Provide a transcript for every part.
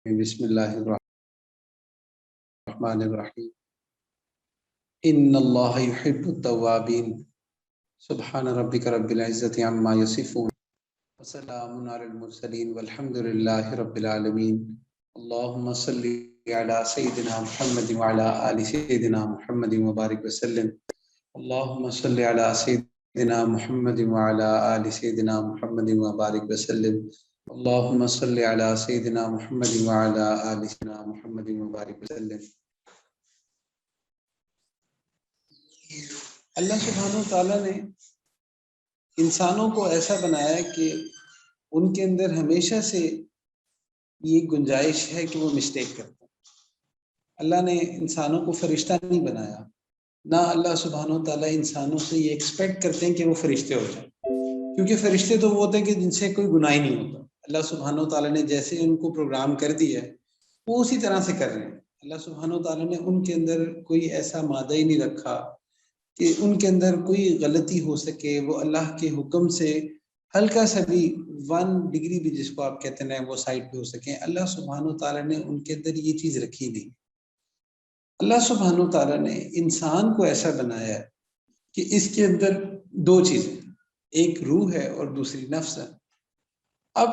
بسم اللہ الرحمن الرحیم ان اللہ یحب التوابین سبحان ربک رب العزت عما یصفون وسلام علی المرسلین والحمد للہ رب العالمین اللہم صلی علی سیدنا محمد وعلی آل سیدنا محمد وبارک وسلم اللہم صلی علی سیدنا محمد وعلی آل سیدنا محمد وبارک وسلم اللہم صلی علی سیدنا محمد وعلی آل سیدنا محمد وبارک وسلم۔ اللہ سبحانہ وتعالیٰ نے انسانوں کو ایسا بنایا کہ ان کے اندر ہمیشہ سے یہ گنجائش ہے کہ وہ مسٹیک کرتے ہیں۔ اللہ نے انسانوں کو فرشتہ نہیں بنایا، نہ اللہ سبحانہ وتعالیٰ انسانوں سے یہ ایکسپیکٹ کرتے ہیں کہ وہ فرشتے ہو جائیں، کیونکہ فرشتے تو وہ ہوتے ہیں کہ جن سے کوئی گناہ ہی نہیں ہوتا۔ اللہ سبحانہ وتعالیٰ نے جیسے ان کو پروگرام کر دیا ہے وہ اسی طرح سے کر رہے ہیں۔ اللہ سبحانہ وتعالیٰ نے ان کے اندر کوئی ایسا مادہ ہی نہیں رکھا کہ ان کے اندر کوئی غلطی ہو سکے، وہ اللہ کے حکم سے ہلکا سا بھی 1 ڈگری بھی جس کو آپ کہتے ہیں وہ سائڈ پہ ہو سکیں۔ اللہ سبحانہ وتعالیٰ نے ان کے اندر یہ چیز رکھی نہیں۔ اللہ سبحانہ وتعالیٰ نے انسان کو ایسا بنایا ہے کہ اس کے اندر 2 چیزیں، ایک روح ہے اور دوسری نفس ہے۔ اب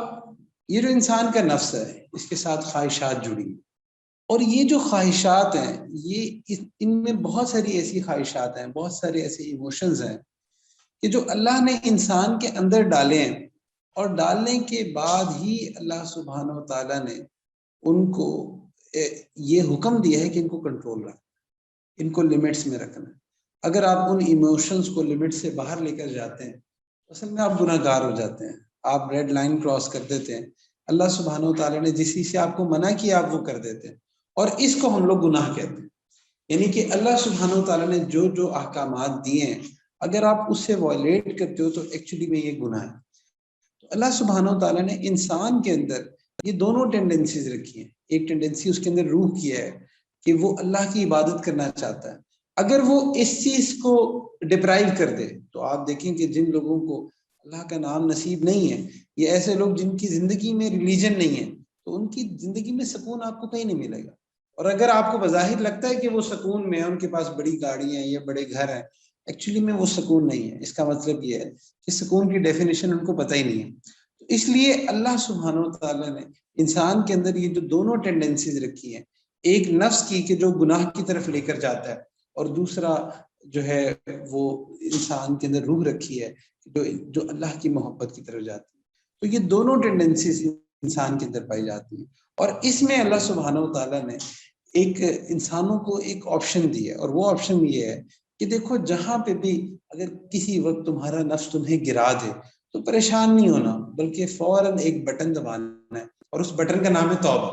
یہ جو انسان کا نفس ہے اس کے ساتھ خواہشات جڑی ہیں، اور یہ جو خواہشات ہیں یہ ان میں بہت ساری ایسی خواہشات ہیں، بہت سارے ایسے ایموشنز ہیں کہ جو اللہ نے انسان کے اندر ڈالے ہیں، اور ڈالنے کے بعد ہی اللہ سبحانہ وتعالیٰ نے ان کو یہ حکم دیا ہے کہ ان کو کنٹرول رکھنا، ان کو لمٹس میں رکھنا۔ اگر آپ ان ایموشنز کو لمٹ سے باہر لے کر جاتے ہیں اصل میں آپ گناہ گار ہو جاتے ہیں، آپ ریڈ لائن کراس کر دیتے ہیں۔ اللہ سبحانہ وتعالیٰ نے جس چیز سے آپ کو منع کیا آپ وہ کر دیتے ہیں، اور اس کو ہم لوگ گناہ کہتے ہیں۔ یعنی کہ اللہ سبحانہ وتعالیٰ نے جو احکامات دیے ہیں اگر آپ اس سے وائلیٹ کرتے ہو تو ایکچولی میں یہ گناہ ہے۔ تو اللہ سبحانہ وتعالیٰ نے انسان کے اندر یہ دونوں ٹینڈنسیز رکھی ہیں۔ ایک ٹینڈنسی اس کے اندر روح کی ہے کہ وہ اللہ کی عبادت کرنا چاہتا ہے، اگر وہ اس چیز کو ڈپرائیو کر دے تو آپ دیکھیں کہ جن لوگوں کو اللہ کا نام نصیب نہیں ہے، یہ ایسے لوگ جن کی زندگی میں ریلیجن نہیں ہے، تو ان کی زندگی میں سکون آپ کو کہیں نہیں ملے گا۔ اور اگر آپ کو بظاہر لگتا ہے کہ وہ سکون میں ہے، ان کے پاس بڑی گاڑی ہیں یا بڑے گھر ہیں، ایکچولی میں وہ سکون نہیں ہے۔ اس کا مطلب یہ ہے کہ سکون کی ڈیفینیشن ان کو پتہ ہی نہیں ہے۔ تو اس لیے اللہ سبحانہ وتعالیٰ نے انسان کے اندر یہ جو دونوں ٹینڈنسیز رکھی ہیں، ایک نفس کی کہ جو گناہ کی طرف لے کر جاتا ہے، اور دوسرا جو ہے وہ انسان کے اندر روح رکھی ہے جو اللہ کی محبت کی طرف جاتی ہے۔ تو یہ دونوں ٹینڈنسیز انسان کے اندر پائی جاتی ہیں، اور اس میں اللہ سبحانہ وتعالیٰ نے ایک انسانوں کو ایک آپشن دی ہے، اور وہ آپشن یہ ہے کہ دیکھو جہاں پہ بھی اگر کسی وقت تمہارا نفس تمہیں گرا دے تو پریشان نہیں ہونا، بلکہ فوراً ایک بٹن دبانا ہے، اور اس بٹن کا نام ہے توبہ۔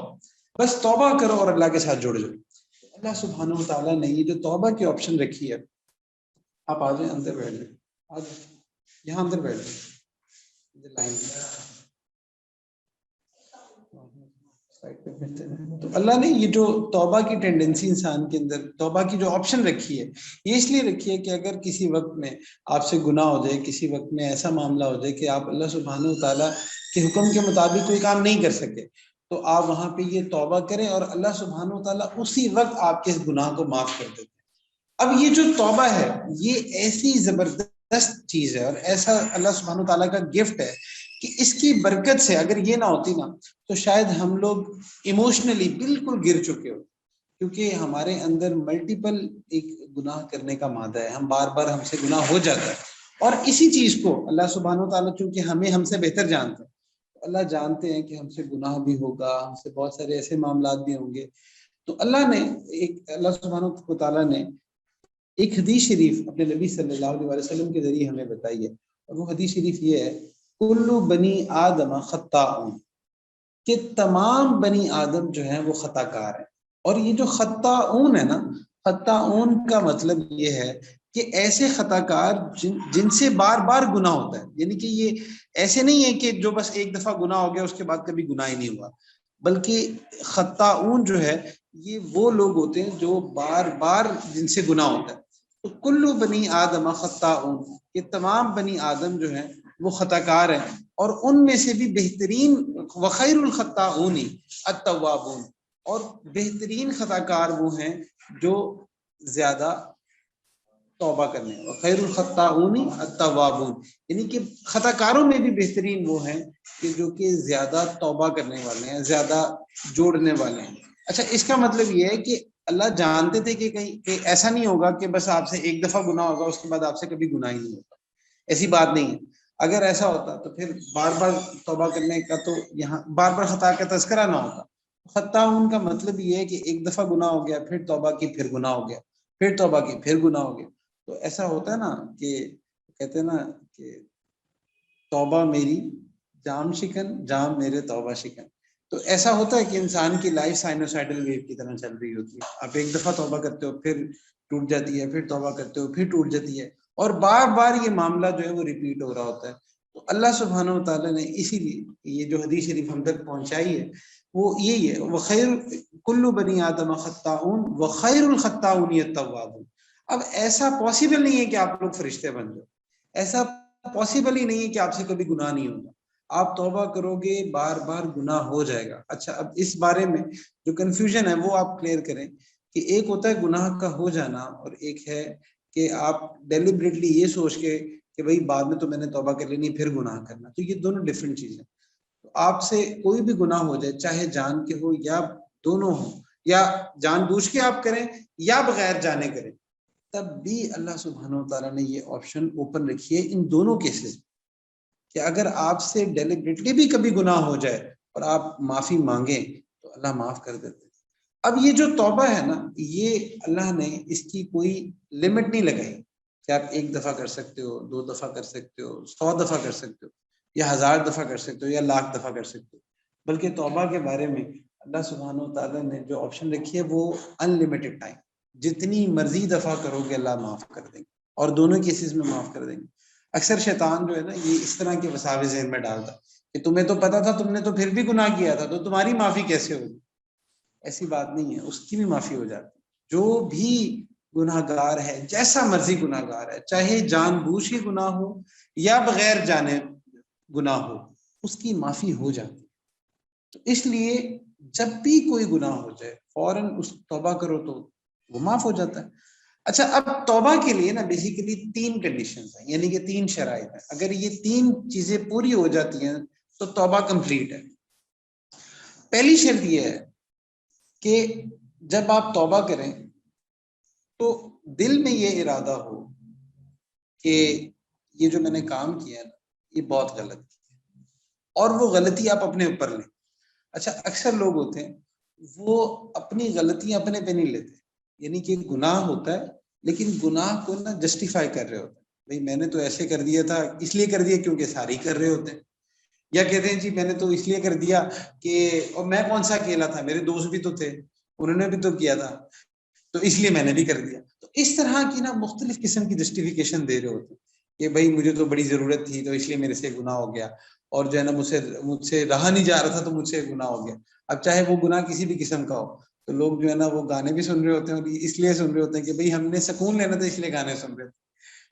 بس توبہ کرو اور اللہ کے ساتھ جڑ جاؤ۔ اللہ سبحانہ وتعالیٰ نے یہ جو توبہ کی آپشن رکھی ہے، آپ آ جائیں اندر بیٹھ جائیں، آ جائیں یہاں اندر بیٹھ جائیں لائن تو اللہ نے یہ جو توبہ کی ٹینڈنسی انسان کے اندر، توبہ کی جو آپشن رکھی ہے، یہ اس لیے رکھی ہے کہ اگر کسی وقت میں آپ سے گناہ ہو جائے، کسی وقت میں ایسا معاملہ ہو جائے کہ آپ اللہ سبحانہ وتعالیٰ کے حکم کے مطابق کوئی کام نہیں کر سکے، تو آپ وہاں پہ یہ توبہ کریں اور اللہ سبحانہ وتعالیٰ اسی وقت آپ کے اس گناہ کو معاف کر دیتے ہیں۔ اب یہ جو توبہ ہے یہ ایسی زبردست چیز ہے، اور ایسا اللہ سبحانہ وتعالیٰ کا گفٹ ہے کہ اس کی برکت سے اگر یہ نہ ہوتی نا تو شاید ہم لوگ ایموشنلی بالکل گر چکے ہو، کیونکہ ہمارے اندر ملٹیپل ایک گناہ کرنے کا مادہ ہے، ہم بار بار ہم سے گناہ ہو جاتا ہے، اور اسی چیز کو اللہ سبحانہ وتعالیٰ چونکہ ہم سے بہتر جانتا ہے، اللہ جانتے ہیں کہ ہم سے گناہ بھی ہوگا، ہم سے بہت سارے ایسے معاملات بھی ہوں گے، تو اللہ سبحانہ وتعالیٰ نے ایک حدیث شریف اپنے نبی صلی اللہ علیہ وسلم کے ذریعے ہمیں بتائی ہے، اور وہ حدیث شریف یہ ہے، کل بنی آدم خطاؤن، کہ تمام بنی آدم جو ہیں وہ خطا کار ہیں۔ اور یہ جو خطاؤن ہے نا، خطاؤن کا مطلب یہ ہے کہ ایسے خطا کار جن سے بار بار گناہ ہوتا ہے، یعنی کہ یہ ایسے نہیں ہے کہ جو بس ایک دفعہ گناہ ہو گیا اس کے بعد کبھی گناہ ہی نہیں ہوا، بلکہ خطاؤن جو ہے یہ وہ لوگ ہوتے ہیں جو بار بار جن سے گناہ ہوتا ہے۔ تو کل بنی آدم خطاؤن، یہ تمام بنی آدم جو ہیں وہ خطا کار ہیں، اور ان میں سے بھی بہترین وخیر الخطاؤن التوابون، اور بہترین خطا کار وہ ہیں جو زیادہ توبہ کرنے، وخیر الخطاؤن التوابون، یعنی کہ خطا کاروں میں بھی بہترین وہ ہیں کہ جو کہ زیادہ توبہ کرنے والے ہیں، زیادہ جوڑنے والے ہیں۔ اچھا، اس کا مطلب یہ ہے کہ اللہ جانتے تھے کہ کہیں کہ ایسا نہیں ہوگا کہ بس آپ سے ایک دفعہ گناہ ہوگا اس کے بعد آپ سے کبھی گناہ ہی نہیں ہوگا، ایسی بات نہیں ہے۔ اگر ایسا ہوتا تو پھر بار بار توبہ کرنے کا تو یہاں بار بار خطا کا تذکرہ نہ ہوتا۔ خطاؤن کا مطلب یہ ہے کہ ایک دفعہ گناہ ہو گیا، پھر توبہ کی، پھر گناہ ہو گیا، پھر توبہ کی، پھر گناہ ہو گیا۔ تو ایسا ہوتا ہے نا کہ کہتے ہیں نا کہ توبہ میری جام شکن، جام میرے توبہ شکن۔ تو ایسا ہوتا ہے کہ انسان کی لائف سائنوسائڈل ویو کی طرح چل رہی ہوتی ہے، آپ ایک دفعہ توبہ کرتے ہو پھر ٹوٹ جاتی ہے، پھر توبہ کرتے ہو پھر ٹوٹ جاتی ہے، اور بار بار یہ معاملہ جو ہے وہ ریپیٹ ہو رہا ہوتا ہے۔ تو اللہ سبحانہ و تعالیٰ نے اسی لیے یہ جو حدیث شریف ہم تک پہنچائی ہے وہ یہی ہے، وخیر کل بنی آدم خطاؤن وخیر الخطاؤن التوابون۔ اب ایسا پاسبل نہیں ہے کہ آپ لوگ فرشتے بن جاؤ، ایسا پاسبل ہی نہیں ہے کہ آپ سے کبھی گناہ نہیں ہوگا، آپ توبہ کرو گے بار بار گناہ ہو جائے گا۔ اچھا، اب اس بارے میں جو کنفیوژن ہے وہ آپ کلیئر کریں کہ ایک ہوتا ہے گناہ کا ہو جانا، اور ایک ہے کہ آپ ڈیلیبریٹلی یہ سوچ کے کہ بھئی بعد میں تو میں نے توبہ کر لینی پھر گناہ کرنا، تو یہ دونوں ڈفرینٹ چیزیں۔ تو آپ سے کوئی بھی گناہ ہو جائے، چاہے جان کے ہو یا دونوں ہو، یا جان بوجھ کے آپ کریں یا بغیر جانے کریں، تب بھی اللہ سبحانہ و تعالیٰ نے یہ آپشن اوپن رکھی ہے ان دونوں کیسز کہ اگر آپ سے ڈیلیبریٹلی بھی کبھی گناہ ہو جائے اور آپ معافی مانگیں تو اللہ معاف کر دیتے ہیں۔ اب یہ جو توبہ ہے نا، یہ اللہ نے اس کی کوئی لمٹ نہیں لگائی کہ آپ ایک دفعہ کر سکتے ہو، 2 دفعہ کر سکتے ہو، 100 دفعہ کر سکتے ہو، یا 1000 دفعہ کر سکتے ہو، یا 1,00,000 دفعہ کر سکتے ہو، بلکہ توبہ کے بارے میں اللہ سبحانہ و تعالیٰ نے جو آپشن رکھی ہے وہ ان لمیٹڈ ٹائم، جتنی مرضی دفعہ کرو گے اللہ معاف کر دیں گے، اور دونوں کیسز میں معاف کر دیں گے۔ اکثر شیطان جو ہے نا یہ اس طرح کے وساوس ذہن میں ڈالتا کہ تمہیں تو پتا تھا، تم نے تو پھر بھی گناہ کیا تھا، تو تمہاری معافی کیسے ہوگی؟ ایسی بات نہیں ہے، اس کی بھی معافی ہو جاتی ہے۔ جو بھی گناہ گار ہے، جیسا مرضی گناہ گار ہے، چاہے جان بوجھ کے گناہ ہو یا بغیر جانے گناہ ہو، اس کی معافی ہو جاتی ہے۔ تو اس لیے جب بھی کوئی گناہ ہو جائے فوراً اس توبہ کرو تو وہ معاف ہو جاتا ہے۔ اچھا، اب توبہ کے لیے نا بیسیکلی 3 کنڈیشنز ہیں، یعنی کہ 3 شرائط ہیں۔ اگر یہ 3 چیزیں پوری ہو جاتی ہیں تو توبہ کمپلیٹ ہے۔ پہلی شرط یہ ہے کہ جب آپ توبہ کریں تو دل میں یہ ارادہ ہو کہ یہ جو میں نے کام کیا ہے یہ بہت غلط ہے، اور وہ غلطی آپ اپنے اوپر لیں۔ اچھا، اکثر لوگ ہوتے ہیں وہ اپنی غلطیاں اپنے پہ نہیں لیتے، یعنی کہ گناہ ہوتا ہے لیکن گناہ کو نا جسٹیفائی کر رہے ہوتے ہیں، بھئی میں نے تو ایسے کر دیا تھا، اس لیے کر دیا کیونکہ سارے کر رہے ہوتے ہیں، یا کہتے ہیں جی میں نے تو اس لیے کر دیا کہ، اور میں کون سا اکیلا تھا، میرے دوست بھی تو تھے، انہوں نے بھی تو کیا تھا، تو اس لیے میں نے بھی کر دیا۔ تو اس طرح کی نا مختلف قسم کی جسٹیفیکیشن دے رہے ہوتے ہیں کہ بھئی مجھے تو بڑی ضرورت تھی تو اس لیے میرے سے گناہ ہو گیا، اور جو ہے نا مجھ سے رہا نہیں جا رہا تھا تو مجھ سے گناہ ہو گیا۔ اب چاہے وہ گناہ کسی بھی قسم کا ہو، تو لوگ جو ہے نا وہ گانے بھی سن رہے ہوتے ہیں، اور اس لیے سن رہے ہوتے ہیں کہ بھئی ہم نے سکون لینا تھا اس لیے گانے سن رہے تھے۔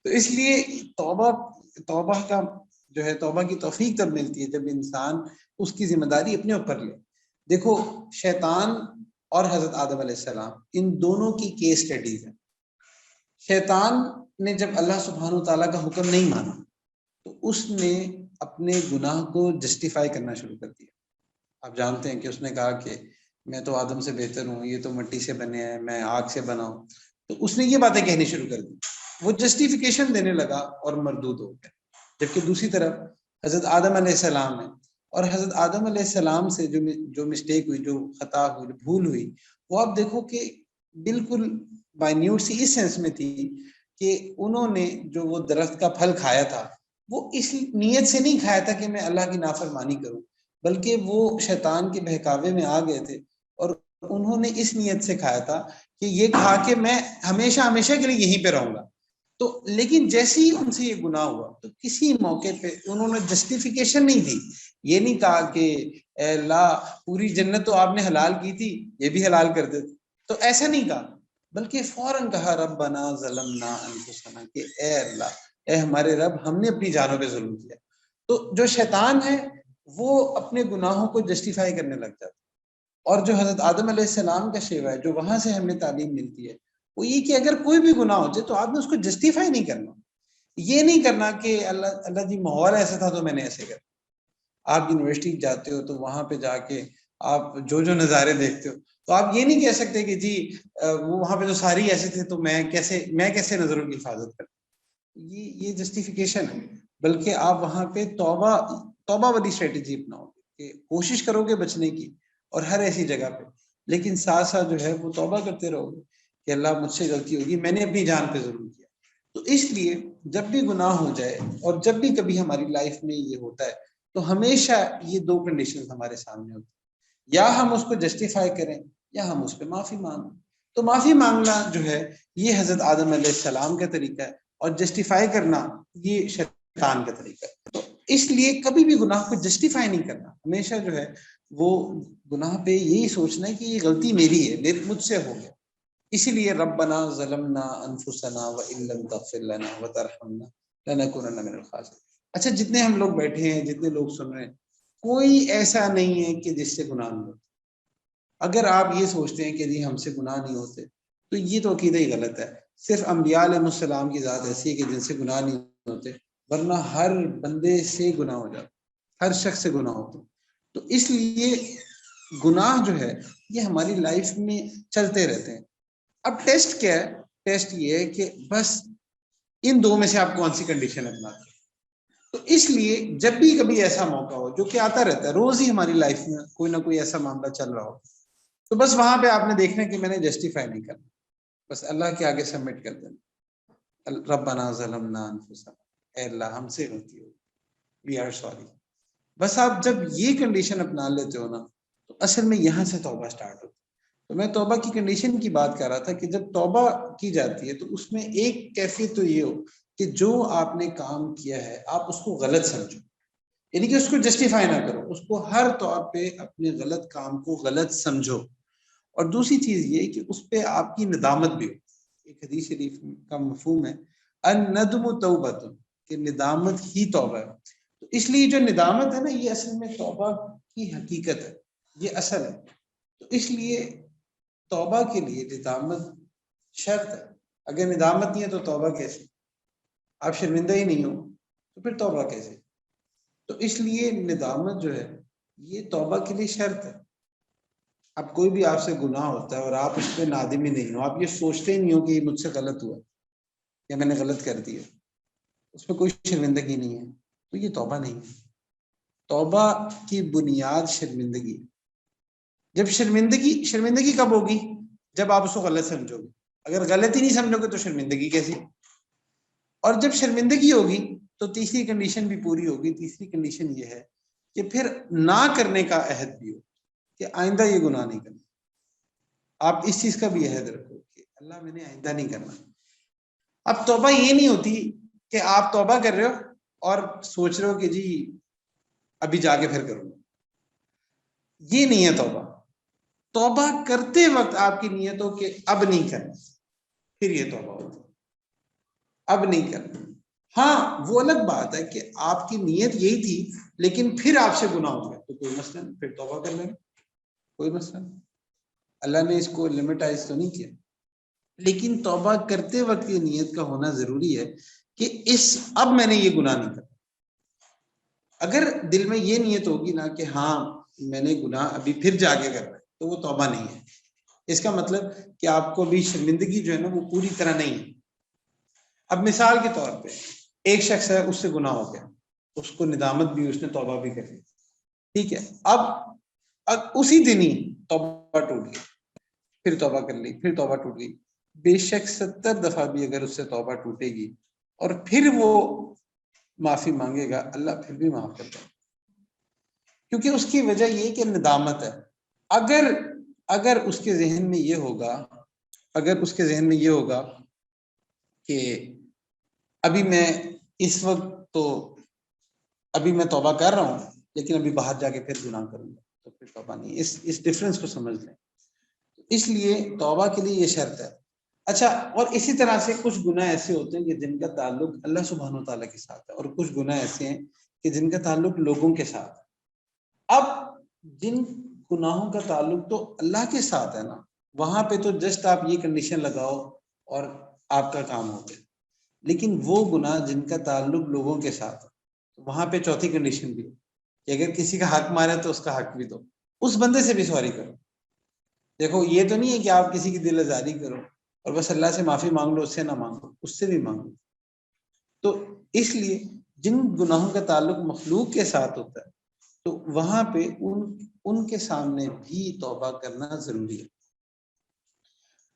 تو اس لیے توبہ کا جو ہے، توبہ کی توفیق تب ملتی ہے جب انسان اس کی ذمہ داری اپنے اوپر لے۔ دیکھو، شیطان اور حضرت آدم علیہ السلام ان دونوں کی کیس اسٹڈیز ہیں۔ شیطان نے جب اللہ سبحانہ تعالیٰ کا حکم نہیں مانا تو اس نے اپنے گناہ کو جسٹیفائی کرنا شروع کر دیا۔ آپ جانتے ہیں کہ اس نے کہا کہ میں تو آدم سے بہتر ہوں، یہ تو مٹی سے بنے ہیں، میں آگ سے بنا ہوں۔ تو اس نے یہ باتیں کہنی شروع کر دی، وہ جسٹیفیکیشن دینے لگا اور مردود ہو گیا۔ جبکہ دوسری طرف حضرت آدم علیہ السلام ہے، اور حضرت آدم علیہ السلام سے جو مسٹیک ہوئی، جو خطا ہوئی، جو بھول ہوئی، وہ آپ دیکھو کہ بالکل مائنیوٹ سی اس سینس میں تھی کہ انہوں نے جو وہ درخت کا پھل کھایا تھا وہ اس نیت سے نہیں کھایا تھا کہ میں اللہ کی نافرمانی کروں، بلکہ وہ شیطان کے بہکاوے میں آ گئے تھے، اور انہوں نے اس نیت سے کھایا تھا کہ یہ کھا کے میں ہمیشہ ہمیشہ کے لیے یہیں پہ رہوں گا۔ تو لیکن جیسے ہی ان سے یہ گناہ ہوا تو کسی موقع پہ انہوں نے جسٹیفیکیشن نہیں دی، یہ نہیں کہا کہ اے اللہ پوری جنت تو آپ نے حلال کی تھی، یہ بھی حلال کر دیتے، تو ایسا نہیں کہا، بلکہ فوراً کہا ربنا ظلمنا انفسنا، کہ اے اللہ، اے ہمارے رب، ہم نے اپنی جانوں پہ ظلم کیا، تو جو شیطان ہے وہ اپنے گناہوں کو جسٹیفائی کرنے لگ جاتا ہے، اور جو حضرت آدم علیہ السلام کا شیوا ہے، جو وہاں سے ہمیں تعلیم ملتی ہے، وہ یہ کہ اگر کوئی بھی گناہ ہو جائے تو آپ نے اس کو جسٹیفائی نہیں کرنا، یہ نہیں کرنا کہ اللہ جی ماحول ایسا تھا تو میں نے ایسے کر. آپ یونیورسٹی جاتے ہو تو وہاں پہ جا کے آپ جو نظارے دیکھتے ہو تو آپ یہ نہیں کہہ سکتے کہ جی وہ وہاں پہ تو ساری ایسے تھے تو میں کیسے نظروں کی حفاظت کرتا. یہ جسٹیفیکیشن ہے، بلکہ آپ وہاں پہ توبہ والی اسٹریٹجی اپناؤ کہ کوشش کرو گے بچنے کی اور ہر ایسی جگہ پہ، لیکن ساتھ ساتھ جو ہے وہ توبہ کرتے رہو گے کہ اللہ مجھ سے غلطی ہوگی، میں نے اپنی جان پہ ظلم کیا. تو اس لیے جب بھی گناہ ہو جائے اور جب بھی کبھی ہماری لائف میں یہ ہوتا ہے تو ہمیشہ یہ دو کنڈیشن ہمارے سامنے ہوتی ہیں، یا ہم اس کو جسٹیفائی کریں یا ہم اس پہ معافی مانگیں. تو معافی مانگنا جو ہے یہ حضرت آدم علیہ السلام کا طریقہ ہے، اور جسٹیفائی کرنا یہ شیطان کا طریقہ ہے. تو اس لیے کبھی بھی گناہ کو جسٹیفائی نہیں کرنا، ہمیشہ جو ہے وہ گناہ پہ یہی سوچنا ہے کہ یہ غلطی میری ہے، مجھ سے ہو گیا. اسی لیے ربنا ظلمنا انفسنا وان لم تغفر لنا وترحمنا لنکونن من الخاسرین. اچھا جتنے ہم لوگ بیٹھے ہیں، جتنے لوگ سن رہے ہیں، کوئی ایسا نہیں ہے کہ جس سے گناہ نہیں ہوتے. اگر آپ یہ سوچتے ہیں کہ جی ہم سے گناہ نہیں ہوتے تو یہ تو عقیدہ ہی غلط ہے. صرف انبیاء علیہ السلام کی ذات ایسی ہے کہ جن سے گناہ نہیں ہوتے، ورنہ ہر بندے سے گناہ ہو جاتا، ہر شخص سے گناہ ہوتا. تو اس لیے گناہ جو ہے یہ ہماری لائف میں چلتے رہتے ہیں. اب ٹیسٹ کیا ہے؟ ٹیسٹ یہ ہے کہ بس ان دو میں سے آپ کون سی کنڈیشن اپناتے ہیں. تو اس لیے جب بھی کبھی ایسا موقع ہو، جو کہ آتا رہتا ہے روز ہی ہماری لائف میں کوئی نہ کوئی ایسا معاملہ چل رہا ہو، تو بس وہاں پہ آپ نے دیکھنا کہ میں نے جسٹیفائی نہیں کرنا، بس اللہ کے آگے سبمٹ کر دینا، ربنا ظلمنا انفسنا، اے اللہ ہم سے غلطی ہو، وی آر سوری. بس آپ جب یہ کنڈیشن اپنا لیتے ہو نا تو اصل میں یہاں سے توبہ سٹارٹ ہوتی. تو میں توبہ کی کنڈیشن کی بات کر رہا تھا کہ جب توبہ کی جاتی ہے تو اس میں ایک کیفیت تو یہ ہو کہ جو آپ نے کام کیا ہے آپ اس کو غلط سمجھو، یعنی کہ اس کو جسٹیفائی نہ کرو، اس کو ہر طور پہ اپنے غلط کام کو غلط سمجھو. اور دوسری چیز یہ کہ اس پہ آپ کی ندامت بھی ہو. ایک حدیث شریف کا مفہوم ہے الندم توبۃ، کہ ندامت ہی توبہ ہے. تو اس لیے جو ندامت ہے نا یہ اصل میں توبہ کی حقیقت ہے، یہ اصل ہے. تو اس لیے توبہ کے لیے ندامت شرط ہے. اگر ندامت نہیں ہے تو توبہ کیسے؟ آپ شرمندہ ہی نہیں ہو تو پھر توبہ کیسے؟ تو اس لیے ندامت جو ہے یہ توبہ کے لیے شرط ہے. اب کوئی بھی آپ سے گناہ ہوتا ہے اور آپ اس پہ نادم ہی نہیں ہو، آپ یہ سوچتے ہی نہیں ہو کہ یہ مجھ سے غلط ہوا یا میں نے غلط کر دیا، اس میں کوئی شرمندگی نہیں ہے، تو یہ توبہ نہیں ہے. توبہ کی بنیاد شرمندگی. جب شرمندگی کب ہوگی؟ جب آپ اس کو غلط سمجھو گے. اگر غلط ہی نہیں سمجھو گے تو شرمندگی کیسی؟ اور جب شرمندگی ہوگی تو تیسری کنڈیشن بھی پوری ہوگی. تیسری کنڈیشن یہ ہے کہ پھر نہ کرنے کا عہد بھی ہو کہ آئندہ یہ گناہ نہیں کرنا. آپ اس چیز کا بھی عہد رکھو کہ اللہ میں نے آئندہ نہیں کرنا. اب توبہ یہ نہیں ہوتی کہ آپ توبہ کر رہے ہو اور سوچ رہے ہو کہ جی ابھی جا کے پھر کروں گا، یہ نہیں ہے توبہ. توبہ کرتے وقت آپ کی نیت ہو کہ اب نہیں کرنا، پھر یہ توبہ ہوتی، اب نہیں کرنا. ہاں وہ الگ بات ہے کہ آپ کی نیت یہی تھی لیکن پھر آپ سے گناہ ہو گیا تو کوئی مسئلہ نہیں، پھر توبہ کر لینا، کوئی مسئلہ نہیں. اللہ نے اس کو لمٹائز تو نہیں کیا. لیکن توبہ کرتے وقت یہ نیت کا ہونا ضروری ہے کہ اب میں نے یہ گناہ نہیں کرنا. اگر دل میں یہ نیت ہوگی نا کہ ہاں میں نے گناہ ابھی پھر جا کے کرنا ہے تو وہ توبہ نہیں ہے. اس کا مطلب کہ آپ کو بھی شرمندگی جو ہے نا وہ پوری طرح نہیں ہے. اب مثال کے طور پہ ایک شخص ہے، اس سے گناہ ہو گیا، اس کو ندامت بھی، اس نے توبہ بھی کر لی، ٹھیک ہے. اب اسی دن ہی توبہ ٹوٹ گئی، پھر توبہ کر لی، پھر توبہ ٹوٹ گئی. بے شک 70 دفعہ بھی اگر اس سے توبہ ٹوٹے گی اور پھر وہ معافی مانگے گا اللہ پھر بھی معاف کرتا ہے، کیونکہ اس کی وجہ یہ کہ ندامت ہے. اگر اس کے ذہن میں یہ ہوگا کہ ابھی میں اس وقت تو ابھی میں توبہ کر رہا ہوں لیکن ابھی باہر جا کے پھر گناہ کروں گا تو پھر توبہ نہیں. اس ڈفرنس کو سمجھ لیں. اس لیے توبہ کے لیے یہ شرط ہے. اچھا، اور اسی طرح سے کچھ گناہ ایسے ہوتے ہیں کہ جن کا تعلق اللہ سبحانہ و تعالیٰ کے ساتھ ہے، اور کچھ گناہ ایسے ہیں کہ جن کا تعلق لوگوں کے ساتھ. اب جن گناہوں کا تعلق تو اللہ کے ساتھ ہے نا, وہاں پہ تو جسٹ آپ یہ کنڈیشن لگاؤ اور آپ کا کام ہو گیا. لیکن وہ گناہ جن کا تعلق لوگوں کے ساتھ ہے, وہاں پہ چوتھی کنڈیشن بھی ہے کہ اگر کسی کا حق مارے تو اس کا حق بھی دو, اس بندے سے بھی سوری کرو. دیکھو یہ تو نہیں ہے کہ آپ کسی کی دل آزاری کرو اور بس اللہ سے معافی مانگ لو, اس سے نہ مانگو, اس سے بھی مانگو. تو اس لیے جن گناہوں کا تعلق مخلوق کے ساتھ ہوتا ہے تو وہاں پہ ان کے سامنے بھی توبہ کرنا ضروری ہے.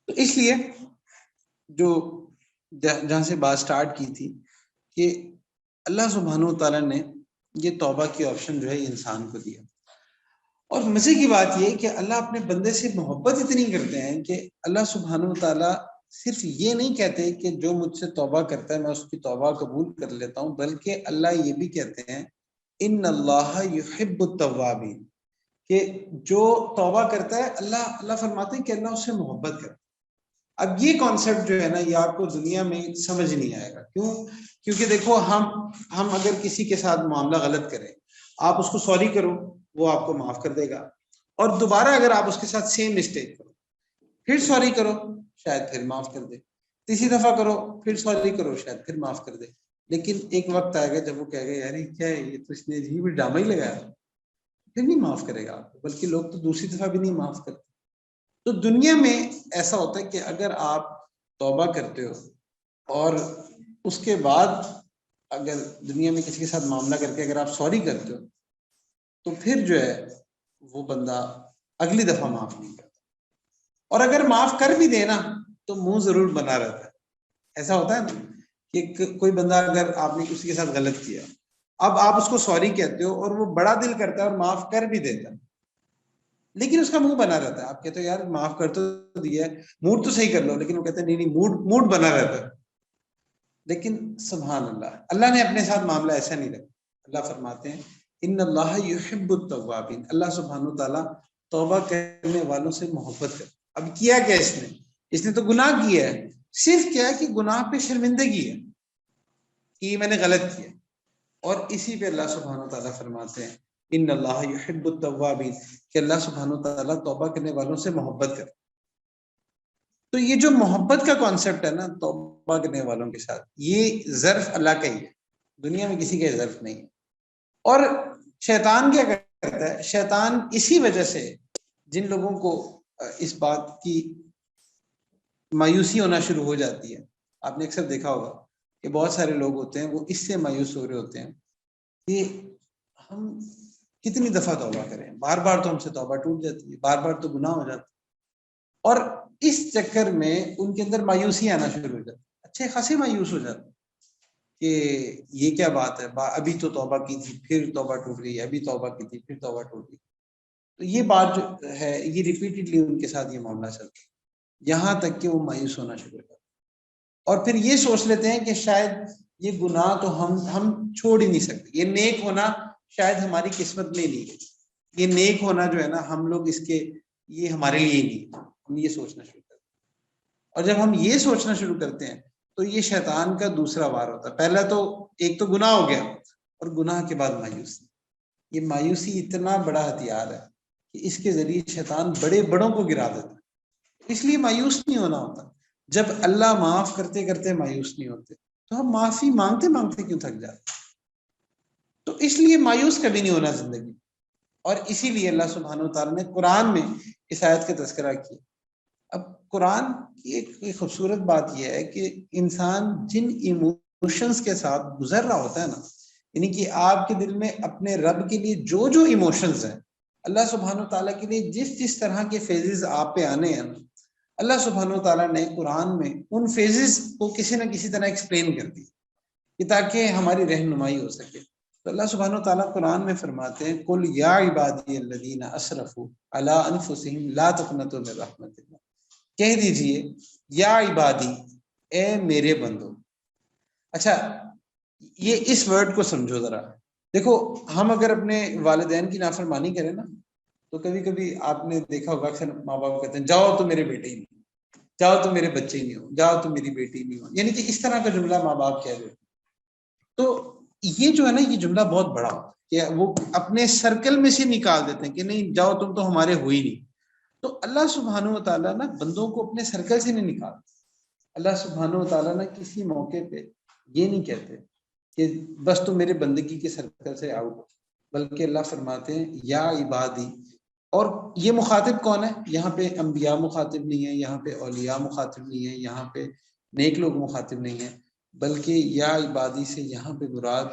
تو اس لیے جو جہاں سے بات سٹارٹ کی تھی کہ اللہ سبحانہ و تعالیٰ نے یہ توبہ کی آپشن جو ہے انسان کو دیا. اور مزے کی بات یہ کہ اللہ اپنے بندے سے محبت اتنی کرتے ہیں کہ اللہ سبحانہ و تعالیٰ صرف یہ نہیں کہتے کہ جو مجھ سے توبہ کرتا ہے میں اس کی توبہ قبول کر لیتا ہوں, بلکہ اللہ یہ بھی کہتے ہیں ان اللہ یحب التوابین, کہ جو توبہ کرتا ہے اللہ فرماتے ہیں کہ اللہ اس سے محبت کرتا ہے. اب یہ کانسیپٹ جو ہے نا یہ آپ کو دنیا میں سمجھ نہیں آئے گا. کیوں؟ کیونکہ دیکھو ہم اگر کسی کے ساتھ معاملہ غلط کریں, آپ اس کو سوری کرو وہ آپ کو معاف کر دے گا, اور دوبارہ اگر آپ اس کے ساتھ سیم مسٹیک کرو پھر سوری کرو شاید پھر معاف کر دے, تیسری دفعہ کرو پھر سوری کرو شاید پھر معاف کر دے. لیکن ایک وقت آئے گا جب وہ کہے گا یار کیا ہے یہ تو اس نے عجیب ڈرامہ ہی لگایا, پھر نہیں معاف کرے گا آپ کو, بلکہ لوگ تو دوسری دفعہ بھی نہیں معاف کرتے. تو دنیا میں ایسا ہوتا ہے کہ اگر آپ توبہ کرتے ہو اور اس کے بعد اگر دنیا میں کسی کے ساتھ معاملہ کر کے اگر آپ سوری کرتے ہو تو پھر جو ہے وہ بندہ اگلی دفعہ معاف نہیں کرتا, اور اگر معاف کر بھی دے نا تو منہ ضرور بنا رہتا ہے. ایسا ہوتا ہے نا کہ کوئی بندہ اگر آپ نے کسی کے ساتھ غلط کیا, اب آپ اس کو سوری کہتے ہو اور وہ بڑا دل کرتا ہے اور معاف کر بھی دیتا ہے, لیکن اس کا منہ بنا رہتا ہے. آپ کہتے ہو یار معاف کر تو دیا ہے, موڈ تو صحیح کر لو, لیکن وہ کہتے ہیں نہیں موڈ بنا رہتا ہے. لیکن سبحان اللہ, اللہ نے اپنے ساتھ معاملہ ایسا نہیں رکھا. اللہ فرماتے ہیں ان اللہ یحب التوابین, اللہ سبحانہ و تعالیٰ توبہ کرنے والوں سے محبت کرتا. اب کیا کیا اس نے تو گناہ کیا ہے, صرف کیا ہے کہ گناہ پہ شرمندگی ہے کہ یہ میں نے غلط کیا, اور اسی پہ اللہ سبحانہ و تعالیٰ فرماتے ہیں ان اللہ یحب التوابین, کہ اللہ سبحانہ و تعالیٰ توبہ کرنے والوں سے محبت کرتا. تو یہ جو محبت کا کانسیپٹ ہے نا توبہ کرنے والوں کے ساتھ, یہ ظرف اللہ کا ہی ہے, دنیا میں کسی کا ظرف نہیں ہے. اور شیطان کیا کرتا ہے, شیطان اسی وجہ سے جن لوگوں کو اس بات کی مایوسی ہونا شروع ہو جاتی ہے, آپ نے اکثر دیکھا ہوگا کہ بہت سارے لوگ ہوتے ہیں وہ اس سے مایوس ہو رہے ہوتے ہیں کہ ہم کتنی دفعہ توبہ کریں, بار بار تو ہم سے توبہ ٹوٹ جاتی ہے, بار بار تو گناہ ہو جاتا ہے, اور اس چکر میں ان کے اندر مایوسی آنا شروع ہو جاتی ہے, اچھے خاصے مایوس ہو جاتے ہیں کہ یہ کیا بات ہے, ابھی تو توبہ کی تھی پھر توبہ ٹوٹ گئی, ابھی توبہ کی تھی پھر توبہ ٹوٹ گئی. تو یہ بات جو ہے یہ ریپیٹڈلی ان کے ساتھ یہ معاملہ چلتا ہے, یہاں تک کہ وہ مایوس ہونا شروع ہو جاتا ہے, اور پھر یہ سوچ لیتے ہیں کہ شاید یہ گناہ تو ہم چھوڑ ہی نہیں سکتے, یہ نیک ہونا شاید ہماری قسمت میں نہیں ہے, یہ نیک ہونا جو ہے نا ہم لوگ اس کے یہ ہمارے لیے نہیں, ہم یہ سوچنا شروع کرتے ہیں. اور جب ہم یہ سوچنا شروع کرتے ہیں تو یہ شیطان کا دوسرا وار ہوتا ہے. پہلا تو ایک تو گناہ ہو گیا, اور گناہ کے بعد مایوسی. یہ مایوسی اتنا بڑا ہتھیار ہے کہ اس کے ذریعے شیطان بڑوں کو گرا دیتا ہے. اس لیے مایوس نہیں ہونا ہوتا. جب اللہ معاف کرتے کرتے مایوس نہیں ہوتے تو ہم معافی مانگتے مانگتے کیوں تھک جاتے. تو اس لیے مایوس کبھی نہیں ہونا زندگی. اور اسی لیے اللہ سبحانہ و تعالیٰ نے قرآن میں اس آیت کا تذکرہ کیا. اب قرآن کی ایک خوبصورت بات یہ ہے کہ انسان جن ایموشنز کے ساتھ گزر رہا ہوتا ہے نا, یعنی کہ آپ کے دل میں اپنے رب کے لیے جو ایموشنز ہیں, اللہ سبحانہ و تعالیٰ کے لیے جس طرح کے فیزز آپ پہ آنے ہیں, اللہ سبحانہ و تعالیٰ نے قرآن میں ان فیزز کو کسی نہ کسی طرح ایکسپلین کر دی کہ تاکہ ہماری رہنمائی ہو سکے. تو اللہ سبحانہ و تعالیٰ قرآن میں فرماتے ہیں قل یا عبادی الذین اسرفوا علی انفسہم لا تقنطوا من رحمت اللہ, کہہ دیجئے یا عبادی, اے میرے بندو. اچھا یہ اس ورڈ کو سمجھو ذرا. دیکھو ہم اگر اپنے والدین کی نافرمانی کریں نا تو کبھی کبھی آپ نے دیکھا ہوگا اکثر ماں باپ کہتے ہیں جاؤ تو میرے بیٹے ہی نہیں, جاؤ تو میرے بچے ہی نہیں ہو, جاؤ تو میری بیٹی نہیں ہو, یعنی کہ اس طرح کا جملہ ماں باپ کہہ رہے. تو یہ جو ہے نا یہ جملہ بہت بڑا ہوتا ہے کہ وہ اپنے سرکل میں سے نکال دیتے ہیں کہ نہیں جاؤ تم تو ہمارے ہو ہی نہیں. تو اللہ سبحانہ و تعالیٰ نا بندوں کو اپنے سرکل سے نہیں نکالتے. اللہ سبحانہ و تعالیٰ نا کسی موقع پہ یہ نہیں کہتے کہ بس تم میرے بندگی کے سرکل سے آؤ، بلکہ اللہ فرماتے ہیں یا عبادی. اور یہ مخاطب کون ہے؟ یہاں پہ انبیاء مخاطب نہیں ہے، یہاں پہ اولیاء مخاطب نہیں ہے، یہاں پہ نیک لوگ مخاطب نہیں ہیں، بلکہ یا عبادی سے یہاں پہ مراد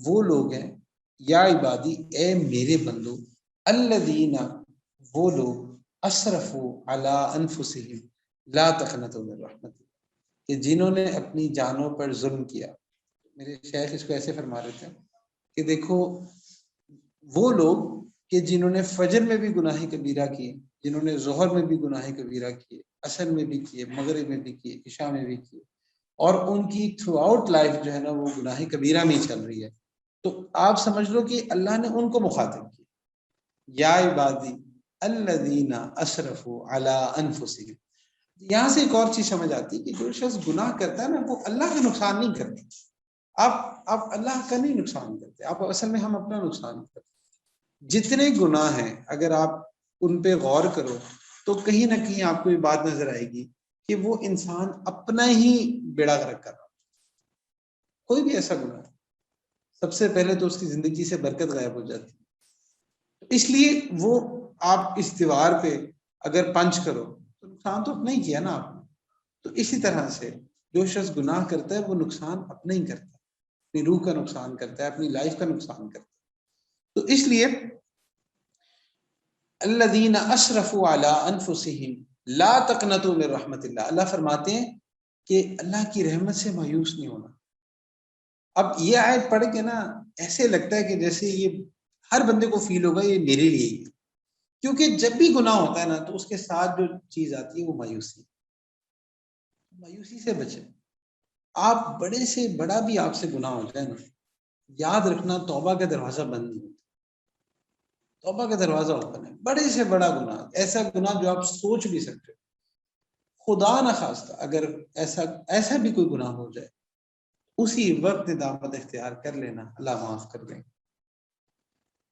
وہ لوگ ہیں، یا عبادی اے میرے بندو، الذین وہ لوگ اسرفوا علی انفسہم لا تقنطوا من رحمت اللہ، کہ جنہوں نے اپنی جانوں پر ظلم کیا. میرے شیخ اس کو ایسے فرما رہے تھے کہ دیکھو وہ لوگ کہ جنہوں نے فجر میں بھی گناہ کبیرہ کیے، جنہوں نے ظہر میں بھی گناہ کبیرہ کیے، عصر میں بھی کیے، مغرب میں بھی کیے، عشاء میں بھی کیے، اور ان کی تھرو آؤٹ لائف جو ہے نا وہ گناہ کبیرہ میں ہی چل رہی ہے، تو آپ سمجھ لو کہ اللہ نے ان کو مخاطب کیا، یا عبادی الذین اسرفوا علی انفسہم. یہاں سے ایک اور چیز سمجھ آتی ہے کہ جو شخص گناہ کرتا ہے نا وہ اللہ کا نقصان نہیں کرتا. آپ اللہ کا نہیں نقصان کرتے، آپ اصل میں ہم اپنا نقصان کرتے. جتنے گناہ ہیں اگر آپ ان پہ غور کرو تو کہیں نہ کہیں آپ کو یہ بات نظر آئے گی کہ وہ انسان اپنا ہی بیڑا غرق کر رہا. کوئی بھی ایسا گناہ سب سے پہلے تو اس کی زندگی سے برکت غائب ہو جاتی ہے، اس لیے وہ آپ اس دیوار پہ اگر پنچ کرو تو نقصان تو اپنا ہی کیا نا آپ نے. تو اسی طرح سے جو شخص گناہ کرتا ہے وہ نقصان اپنا ہی کرتا ہے، اپنی روح کا نقصان کرتا ہے، اپنی لائف کا نقصان کرتا ہے. تو اس لیے الذین اسرفوا علی انفسہم لا تقنطوا من رحمت اللہ، اللہ فرماتے ہیں کہ اللہ کی رحمت سے مایوس نہیں ہونا. اب یہ آیت پڑھ کے نا ایسے لگتا ہے کہ جیسے یہ ہر بندے کو فیل ہوگا یہ میرے لیے ہی ہے، کیونکہ جب بھی گناہ ہوتا ہے نا تو اس کے ساتھ جو چیز آتی ہے وہ مایوسی. مایوسی سے بچے. آپ بڑے سے بڑا بھی آپ سے گناہ ہو جائے نا، یاد رکھنا توبہ کا دروازہ بند نہیں ہوتا، توبہ کا دروازہ اوپن ہے. بڑے سے بڑا گناہ، ایسا گناہ جو آپ سوچ بھی سکتے ہو، خدا نہ خواستہ اگر ایسا بھی کوئی گناہ ہو جائے اسی وقت ندامت اختیار کر لینا، اللہ معاف کر دیں.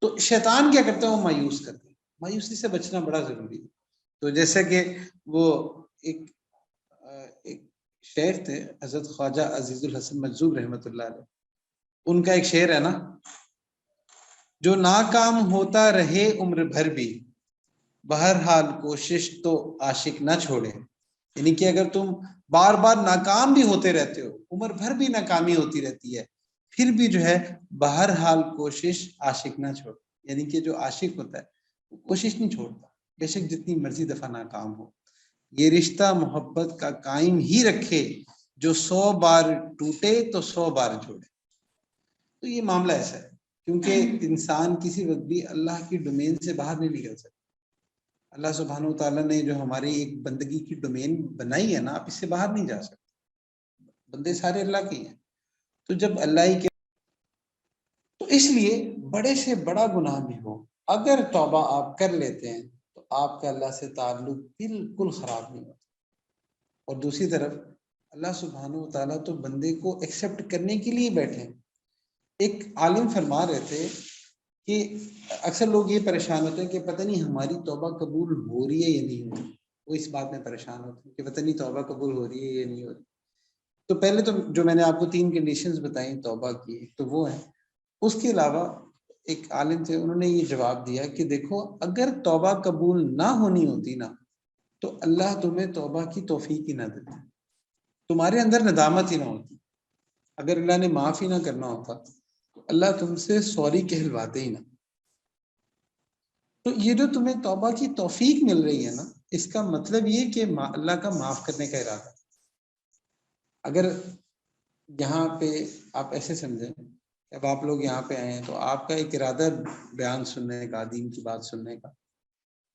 تو شیطان کیا کرتا ہے؟ وہ مایوس کرتے ہیں. مایوسی سے بچنا بڑا ضروری ہے. تو جیسا کہ وہ ایک شعر تھے حضرت خواجہ عزیز الحسن مجذوب رحمۃ اللہ علیہ، ان کا ایک شعر ہے نا، جو ناکام ہوتا رہے عمر بھر بھی بہرحال کوشش تو عاشق نہ چھوڑے. یعنی کہ اگر تم بار بار ناکام بھی ہوتے رہتے ہو، عمر بھر بھی ناکامی ہوتی رہتی ہے، پھر بھی جو ہے بہرحال کوشش عاشق نہ چھوڑے. یعنی کہ جو عاشق ہوتا ہے وہ کوشش نہیں چھوڑتا، بے شک جتنی مرضی دفعہ ناکام ہو. یہ رشتہ محبت کا قائم ہی رکھے، جو 100 بار ٹوٹے تو 100 بار جوڑے. تو یہ معاملہ ایسا ہے کیونکہ انسان کسی وقت بھی اللہ کی ڈومین سے باہر نہیں نکل سکتا. اللہ سبحانہ و تعالیٰ نے جو ہماری ایک بندگی کی ڈومین بنائی ہے نا، آپ اس سے باہر نہیں جا سکتے. بندے سارے اللہ کے ہیں. تو جب اللہ ہی کے، تو اس لیے بڑے سے بڑا گناہ بھی ہو اگر توبہ آپ کر لیتے ہیں تو آپ کا اللہ سے تعلق بالکل خراب نہیں ہوتا. اور دوسری طرف اللہ سبحانہ و تعالیٰ تو بندے کو ایکسیپٹ کرنے کے لیے بیٹھے ہیں. ایک عالم فرما رہے تھے کہ اکثر لوگ یہ پریشان ہوتے ہیں کہ پتہ نہیں ہماری توبہ قبول ہو رہی ہے یا نہیں ہو رہی. وہ اس بات میں پریشان ہوتے ہیں کہ پتہ نہیں توبہ قبول ہو رہی ہے یا نہیں ہو رہی. تو پہلے تو جو میں نے آپ کو 3 کنڈیشنز بتائیں توبہ کی، تو وہ ہیں. اس کے علاوہ ایک عالم تھے، انہوں نے یہ جواب دیا کہ دیکھو اگر توبہ قبول نہ ہونی ہوتی نا تو اللہ تمہیں توبہ کی توفیق ہی نہ دیتا، تمہارے اندر ندامت ہی نہ ہوتی. اگر اللہ نے معاف ہی نہ کرنا ہوتا تو اللہ تم سے سوری کہلواتے ہی نہ. تو یہ جو تمہیں توبہ کی توفیق مل رہی ہے نا، اس کا مطلب یہ کہ اللہ کا معاف کرنے کا ارادہ. اگر یہاں پہ آپ ایسے سمجھیں، جب آپ لوگ یہاں پہ آئے ہیں تو آپ کا ایک ارادہ بیان سننے کا، دین کی بات سننے کا،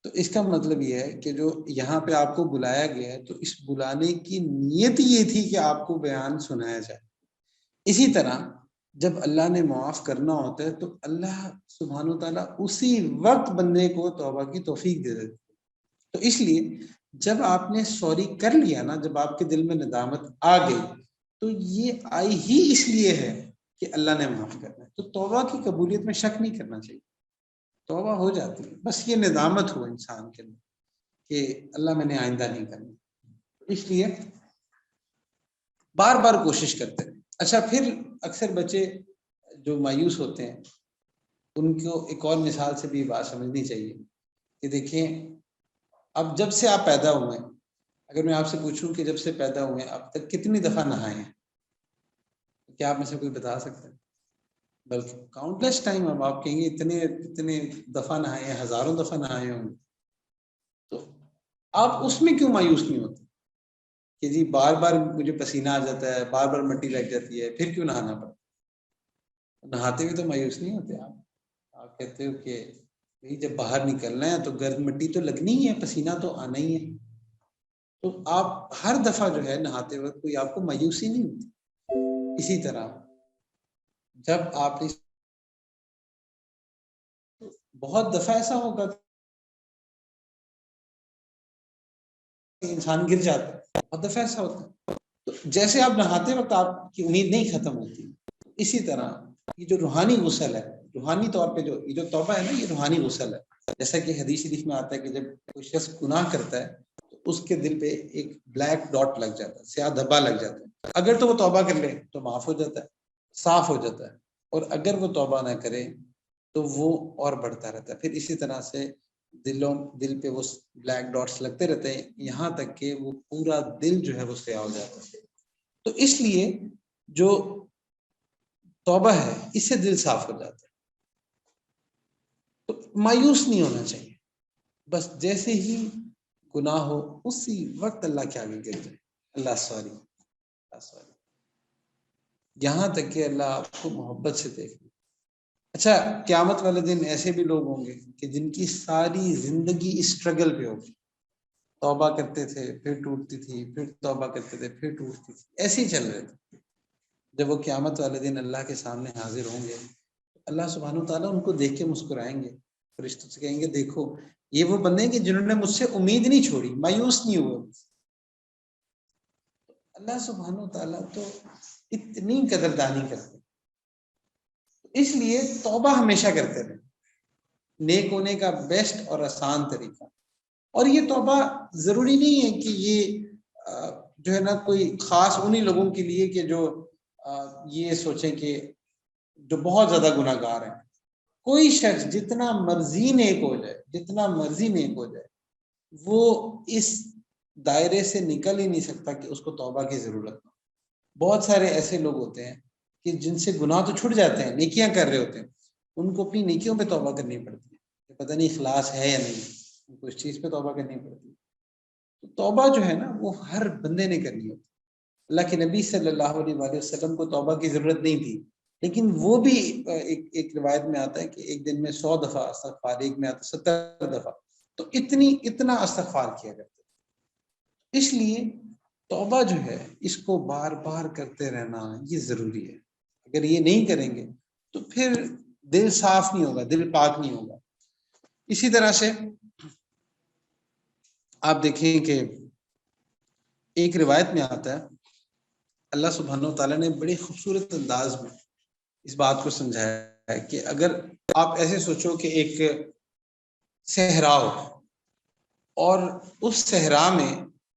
تو اس کا مطلب یہ ہے کہ جو یہاں پہ آپ کو بلایا گیا ہے تو اس بلانے کی نیت یہ تھی کہ آپ کو بیان سنایا جائے. اسی طرح جب اللہ نے معاف کرنا ہوتا ہے تو اللہ سبحانہ و تعالیٰ اسی وقت بندے کو توبہ کی توفیق دے دیتے. تو اس لیے جب آپ نے سوری کر لیا نا، جب آپ کے دل میں ندامت آ گئی تو یہ آئی ہی اس لیے ہے کہ اللہ نے معاف کرنا ہے. تو توبہ کی قبولیت میں شک نہیں کرنا چاہیے، توبہ ہو جاتی ہے، بس یہ ندامت ہو انسان کے اندر کہ اللہ میں نے آئندہ نہیں کرنا. اس لیے بار بار کوشش کرتے ہیں. اچھا، پھر اکثر بچے جو مایوس ہوتے ہیں ان کو ایک اور مثال سے بھی بات سمجھنی چاہیے کہ دیکھیں، اب جب سے آپ پیدا ہوئے ہیں، اگر میں آپ سے پوچھوں کہ جب سے پیدا ہوئے ہیں اب تک کتنی دفعہ نہائے ہیں، کیا آپ میں سے کوئی بتا سکتے ہیں؟ بلکہ کاؤنٹلیس ٹائم. اب آپ کہیں گے اتنے دفعہ نہائے ہیں، ہزاروں دفعہ نہائے ہوں گے. تو آپ اس میں کیوں مایوس نہیں ہوتے کہ جی بار بار مجھے پسینہ آ جاتا ہے، بار بار مٹی لگ جاتی ہے، پھر کیوں نہانا پڑتا؟ نہاتے ہوئے تو مایوس نہیں ہوتے آپ کہتے ہو کہ جب باہر نکلنا ہے تو گرم مٹی تو لگنی ہی ہے، پسینہ تو آنا ہی ہے. تو آپ ہر دفعہ جو ہے نہاتے وقت کوئی آپ کو مایوسی نہیں ہوتی. اسی طرح جب آپ بہت دفعہ ایسا ہوگا کہ انسان گر جاتا ہے، بہت دفعہ ایسا ہوتا ہے. تو جیسے آپ نہاتے وقت آپ کی امید نہیں ختم ہوتی، اسی طرح یہ جو روحانی غسل ہے، روحانی طور پہ جو یہ جو توبہ ہے نا، یہ روحانی غسل ہے. جیسا کہ حدیث شریف میں آتا ہے کہ جب کوئی شخص گناہ کرتا ہے تو اس کے دل پہ ایک بلیک ڈاٹ لگ جاتا ہے، سیاہ دھبا لگ جاتا ہے. اگر تو وہ توبہ کر لے تو معاف ہو جاتا ہے، صاف ہو جاتا ہے، اور اگر وہ توبہ نہ کرے تو وہ اور بڑھتا رہتا ہے. پھر اسی طرح سے دل پہ وہ بلیک ڈاٹس لگتے رہتے ہیں یہاں تک کہ وہ پورا دل جو ہے وہ سیاہ ہو جاتا ہے. تو اس لیے جو توبہ ہے اس سے دل صاف ہو جاتا ہے. تو مایوس نہیں ہونا چاہیے، بس جیسے ہی گناہ ہو اسی وقت اللہ کے آگے گر جائے، اللہ سوری، یہاں تک کہ اللہ آپ کو محبت سے دیکھ لے. اچھا، قیامت والے دن ایسے بھی لوگ ہوں گے کہ جن کی ساری زندگی اسٹرگل پہ ہوگی. توبہ کرتے تھے پھر ٹوٹتی تھی، پھر توبہ کرتے تھے پھر ٹوٹتی تھی، ایسے ہی چل رہے تھے. جب وہ قیامت والے دن اللہ کے سامنے حاضر ہوں گے، اللہ سبحانہ و تعالیٰ ان کو دیکھ کے مسکرائیں گے، فرشتوں سے کہیں گے دیکھو یہ وہ بندے ہیں کہ جنہوں نے مجھ سے امید نہیں چھوڑی، مایوس نہیں ہوئے. اللہ سبحانہ و تعالیٰ تو اتنی قدردانی کرتے، اس لیے توبہ ہمیشہ کرتے رہے. نیک ہونے کا بیسٹ اور آسان طریقہ. اور یہ توبہ ضروری نہیں ہے کہ یہ جو ہے نا کوئی خاص انہی لوگوں کے لیے کہ جو یہ سوچیں کہ جو بہت زیادہ گناہ گار ہیں. کوئی شخص جتنا مرضی نیک ہو جائے، جتنا مرضی نیک ہو جائے، وہ اس دائرے سے نکل ہی نہیں سکتا کہ اس کو توبہ کی ضرورت ہو. بہت سارے ایسے لوگ ہوتے ہیں کہ جن سے گناہ تو چھٹ جاتے ہیں، نیکیاں کر رہے ہوتے ہیں، ان کو اپنی نیکیوں پہ توبہ کرنی پڑتی ہے، پتہ نہیں اخلاص ہے یا نہیں، ان کو اس چیز پہ توبہ کرنی پڑتی ہے. تو توبہ جو ہے نا وہ ہر بندے نے کرنی ہوتی. اللہ کے نبی صلی اللہ علیہ وآلہ وسلم کو توبہ کی ضرورت نہیں تھی، لیکن وہ بھی ایک روایت میں آتا ہے کہ ایک دن میں 100 دفعہ استغفار، ایک میں آتا 70 دفعہ. تو اتنا استغفار کیا کرتے. اس لیے توبہ جو ہے اس کو بار بار کرتے رہنا یہ ضروری ہے. اگر یہ نہیں کریں گے تو پھر دل صاف نہیں ہوگا، دل پاک نہیں ہوگا. اسی طرح سے آپ دیکھیں کہ ایک روایت میں آتا ہے اللہ سبحانہ و تعالیٰ نے بڑے خوبصورت انداز میں اس بات کو سمجھایا ہے کہ اگر آپ ایسے سوچو کہ ایک صحرا ہو اور اس صحرا میں،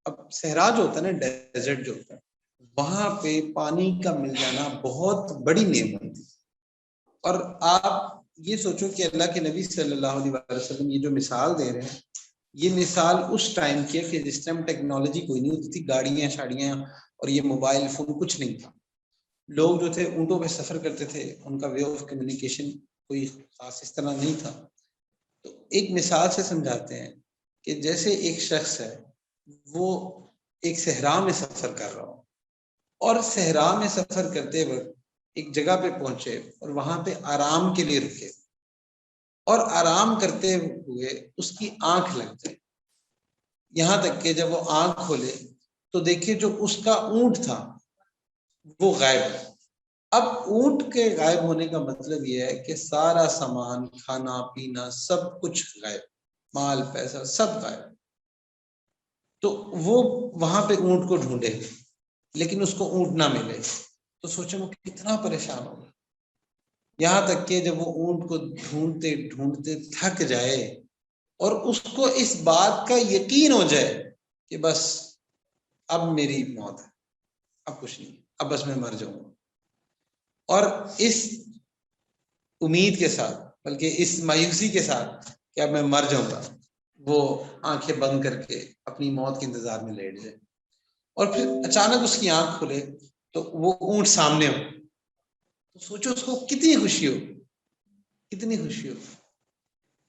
اب صحرا جو ہوتا ہے نا، ڈیزرٹ جو ہوتا ہے، وہاں پہ پانی کا مل جانا بہت بڑی نعمت ہے. اور آپ یہ سوچو کہ اللہ کے نبی صلی اللہ علیہ وسلم یہ جو مثال دے رہے ہیں، یہ مثال اس ٹائم کی ہے کہ جس ٹائم ٹیکنالوجی کوئی نہیں ہوتی تھی، گاڑیاں شاڑیاں اور یہ موبائل فون کچھ نہیں تھا. لوگ جو تھے اونٹوں پہ سفر کرتے تھے، ان کا وے آف کمیونیکیشن کوئی خاص اس طرح نہیں تھا. تو ایک مثال سے سمجھاتے ہیں کہ جیسے ایک شخص ہے وہ ایک صحرا میں سفر کر رہا ہو، اور صحرا میں سفر کرتے وقت ایک جگہ پہ پہنچے اور وہاں پہ آرام کے لیے رکے، اور آرام کرتے ہوئے اس کی آنکھ لگ جائے، یہاں تک کہ جب وہ آنکھ کھولے تو دیکھے جو اس کا اونٹ تھا وہ غائب ہے. اب اونٹ کے غائب ہونے کا مطلب یہ ہے کہ سارا سامان، کھانا پینا سب کچھ غائب، مال پیسہ سب غائب. تو وہ وہاں پہ اونٹ کو ڈھونڈے لیکن اس کو اونٹ نہ ملے، تو سوچے وہ کتنا پریشان ہوگا. یہاں تک کہ جب وہ اونٹ کو ڈھونڈتے ڈھونڈتے تھک جائے اور اس کو اس بات کا یقین ہو جائے کہ بس اب میری موت ہے، اب کچھ نہیں، اب بس میں مر جاؤں گا، اور اس امید کے ساتھ، بلکہ اس مایوسی کے ساتھ کہ اب میں مر جاؤں گا، وہ آنکھیں بند کر کے اپنی موت کے انتظار میں لیٹ جائے، اور پھر اچانک اس کی آنکھ کھلے تو وہ اونٹ سامنے ہو، تو سوچو اس کو کتنی خوشی ہو، کتنی خوشی ہو۔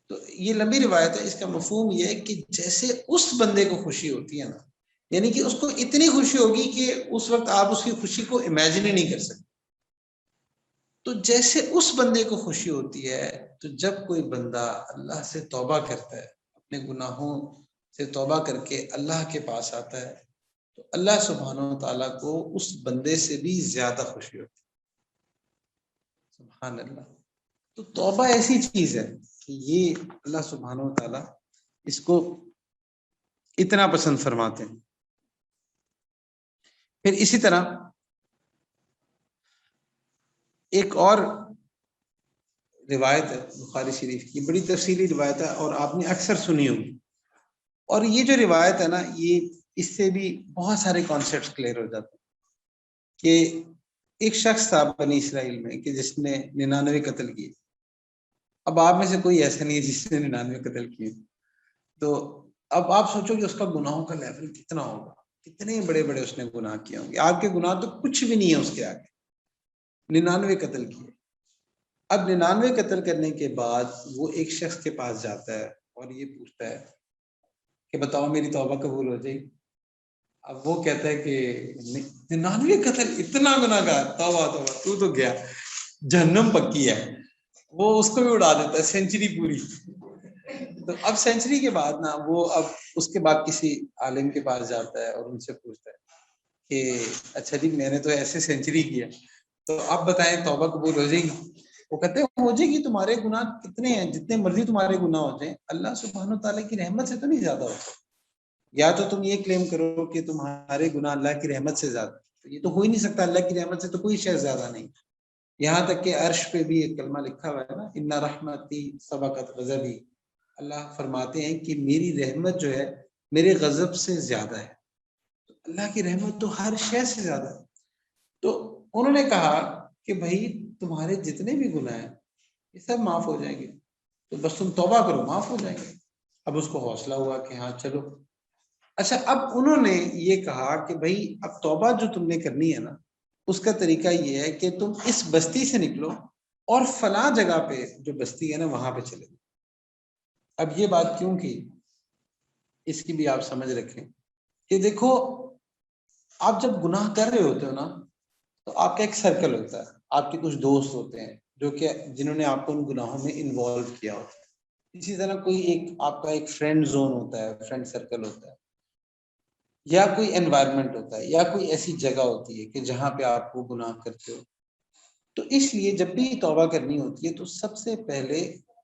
تو یہ لمبی روایت ہے، اس کا مفہوم یہ ہے کہ جیسے اس بندے کو خوشی ہوتی ہے نا، یعنی کہ اس کو اتنی خوشی ہوگی کہ اس وقت آپ اس کی خوشی کو امیجن ہی نہیں کر سکتے، تو جیسے اس بندے کو خوشی ہوتی ہے، تو جب کوئی بندہ اللہ سے توبہ کرتا ہے، اپنے گناہوں سے توبہ کر کے اللہ کے پاس آتا ہے، تو اللہ سبحانہ و تعالیٰ کو اس بندے سے بھی زیادہ خوشی ہوتی ہے۔ سبحان اللہ۔ تو توبہ ایسی چیز ہے کہ یہ اللہ سبحانہ و تعالیٰ اس کو اتنا پسند فرماتے ہیں۔ پھر اسی طرح ایک اور روایت ہے بخاری شریف کی، بڑی تفصیلی روایت ہے اور آپ نے اکثر سنی ہوگی، اور یہ جو روایت ہے نا، یہ اس سے بھی بہت سارے کانسیپٹس کلیئر ہو جاتے ہیں کہ ایک شخص تھا بنی اسرائیل میں کہ جس نے 99 قتل کیے۔ اب آپ میں سے کوئی ایسا نہیں ہے جس نے 99 قتل کیے، تو اب آپ سوچو کہ اس کا گناہوں کا لیول کتنا ہوگا، کتنے بڑے بڑے اس نے گناہ کیے ہوں گے۔ آپ کے گناہ تو کچھ بھی نہیں ہے اس کے آگے، 99 قتل کیے۔ اب 99 قتل کرنے کے بعد وہ ایک شخص کے پاس جاتا ہے اور یہ پوچھتا ہے کہ بتاؤ میری توبہ قبول ہو جائے گی؟ اب وہ کہتا ہے کہ 99 قتل، اتنا گناہ گار، توبہ توبہ، تو گیا، جہنم پکی ہے۔ وہ اس کو بھی اڑا دیتا ہے، سینچری پوری۔ تو اب سینچری کے بعد نا وہ اب اس کے بعد کسی عالم کے پاس جاتا ہے اور ان سے پوچھتا ہے کہ اچھا جی میں نے تو ایسے سینچری کیا، تو اب بتائیں توبہ قبول ہو جائے گی؟ وہ کہتے ہیں ہو جائے گی، تمہارے گناہ کتنے ہیں، جتنے مرضی تمہارے گناہ ہو جائیں، اللہ سبحانہ تعالیٰ کی رحمت سے تو نہیں زیادہ ہوتا۔ یا تو تم یہ کلیم کرو کہ تمہارے گناہ اللہ کی رحمت سے زیادہ، تو یہ تو ہو ہی نہیں سکتا، اللہ کی رحمت سے تو کوئی شے زیادہ نہیں۔ یہاں تک کہ عرش پہ بھی ایک کلمہ لکھا ہوا ہے نا، ان رحمتی سبقت غضبی، اللہ فرماتے ہیں کہ میری رحمت جو ہے میرے غضب سے زیادہ ہے۔ تو اللہ کی رحمت تو ہر شے سے زیادہ ہے۔ تو انہوں نے کہا کہ بھائی تمہارے جتنے بھی گناہ ہیں یہ سب معاف ہو جائیں گے، تو بس تم توبہ کرو، معاف ہو جائیں گے۔ اب اس کو حوصلہ ہوا کہ ہاں چلو۔ اچھا اب انہوں نے یہ کہا کہ بھائی اب توبہ جو تم نے کرنی ہے نا، اس کا طریقہ یہ ہے کہ تم اس بستی سے نکلو اور فلاں جگہ پہ جو بستی ہے نا وہاں پہ چلے۔ اب یہ بات کیوں کی، اس کی بھی آپ سمجھ رکھیں کہ دیکھو آپ جب گناہ کر رہے ہوتے ہو نا، تو آپ کا ایک سرکل ہوتا ہے، آپ کے کچھ دوست ہوتے ہیں جو کہ جنہوں نے آپ کو ان گناہوں میں انوالو کیا ہوتا ہے۔ اسی طرح کوئی ایک آپ کا ایک فرینڈ زون ہوتا ہے، فرینڈ سرکل ہوتا ہے، یا کوئی انوائرمنٹ ہوتا ہے، یا کوئی ایسی جگہ ہوتی ہے کہ جہاں پہ آپ وہ گناہ کرتے ہو۔ تو اس لیے جب بھی توبہ کرنی ہوتی ہے تو سب سے پہلے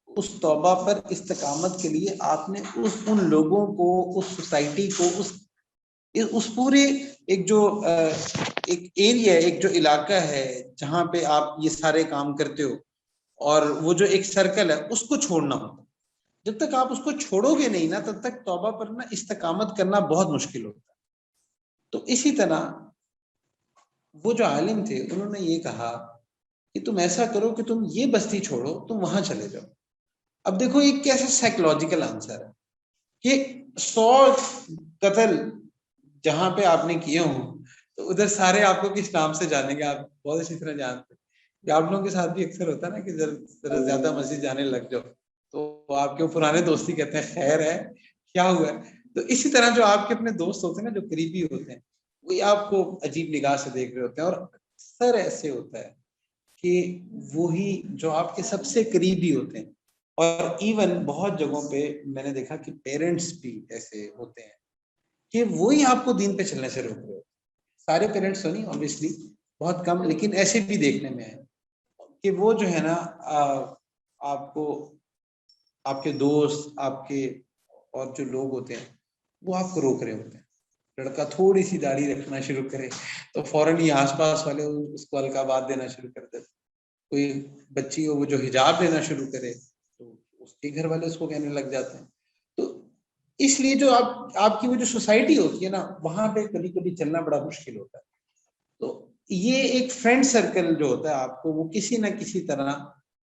اس توبہ پر استقامت کے لیے آپ نے ان لوگوں کو، اس سوسائٹی کو، اس پورے ایک جو ایک ایریا، ایک جو علاقہ ہے جہاں پہ آپ یہ سارے کام کرتے ہو، اور وہ جو ایک سرکل ہے اس کو چھوڑنا ہوتا ہے۔ جب تک آپ اس کو چھوڑو گے نہیں نا، تب تک توبہ پر نا استقامت کرنا بہت مشکل ہوتا ہے۔ تو اسی طرح وہ جو عالم تھے انہوں نے یہ کہا کہ تم ایسا کرو کہ تم یہ بستی چھوڑو، تم وہاں چلے جاؤ۔ اب دیکھو ایک کیسا سائیکولوجیکل آنسر ہے کہ 100 قتل جہاں پہ آپ نے کیے ہوں تو ادھر سارے آپ کو کس نام سے جانیں گے، آپ بہت اچھی طرح جانتے ہیں کہ آپ لوگوں کے ساتھ بھی اکثر ہوتا ہے نا کہ ذرا زیادہ مسجد جانے لگ جاؤ تو آپ کے پرانے دوستی کہتے ہیں خیر ہے، کیا ہوا ہے؟ تو اسی طرح جو آپ کے اپنے دوست ہوتے ہیں نا، جو قریبی ہوتے ہیں، وہی آپ کو عجیب نگاہ سے دیکھ رہے ہوتے ہیں، اور اکثر ایسے ہوتا ہے کہ وہی جو آپ کے سب سے قریبی ہوتے ہیں، اور ایون بہت جگہوں پہ میں نے دیکھا کہ پیرنٹس بھی ایسے ہوتے ہیں کہ وہی آپ کو دین پہ چلنے سے روک رہے ہوتے ہیں۔ سارے پیرنٹس تو نہیں obviously، بہت کم، لیکن ایسے بھی دیکھنے میں ہے کہ وہ جو ہے نا آپ کو، آپ کے دوست، آپ کے اور جو لوگ ہوتے ہیں وہ آپ کو روک رہے ہوتے ہیں۔ لڑکا تھوڑی سی داڑھی رکھنا شروع کرے تو فوراً ہی آس پاس والے اس کو القابات دینا شروع کر دیتے، کوئی بچی ہو وہ جو حجاب لینا شروع کرے تو اس کے گھر والے اس کو کہنے لگ جاتے ہیں. تو اس لیے جو آپ کی وہ جو سوسائٹی ہوتی ہے نا, وہاں پہ کبھی کبھی چلنا بڑا مشکل ہوتا ہے. تو یہ ایک فرینڈ سرکل جو ہوتا ہے آپ کو, وہ کسی نہ کسی طرح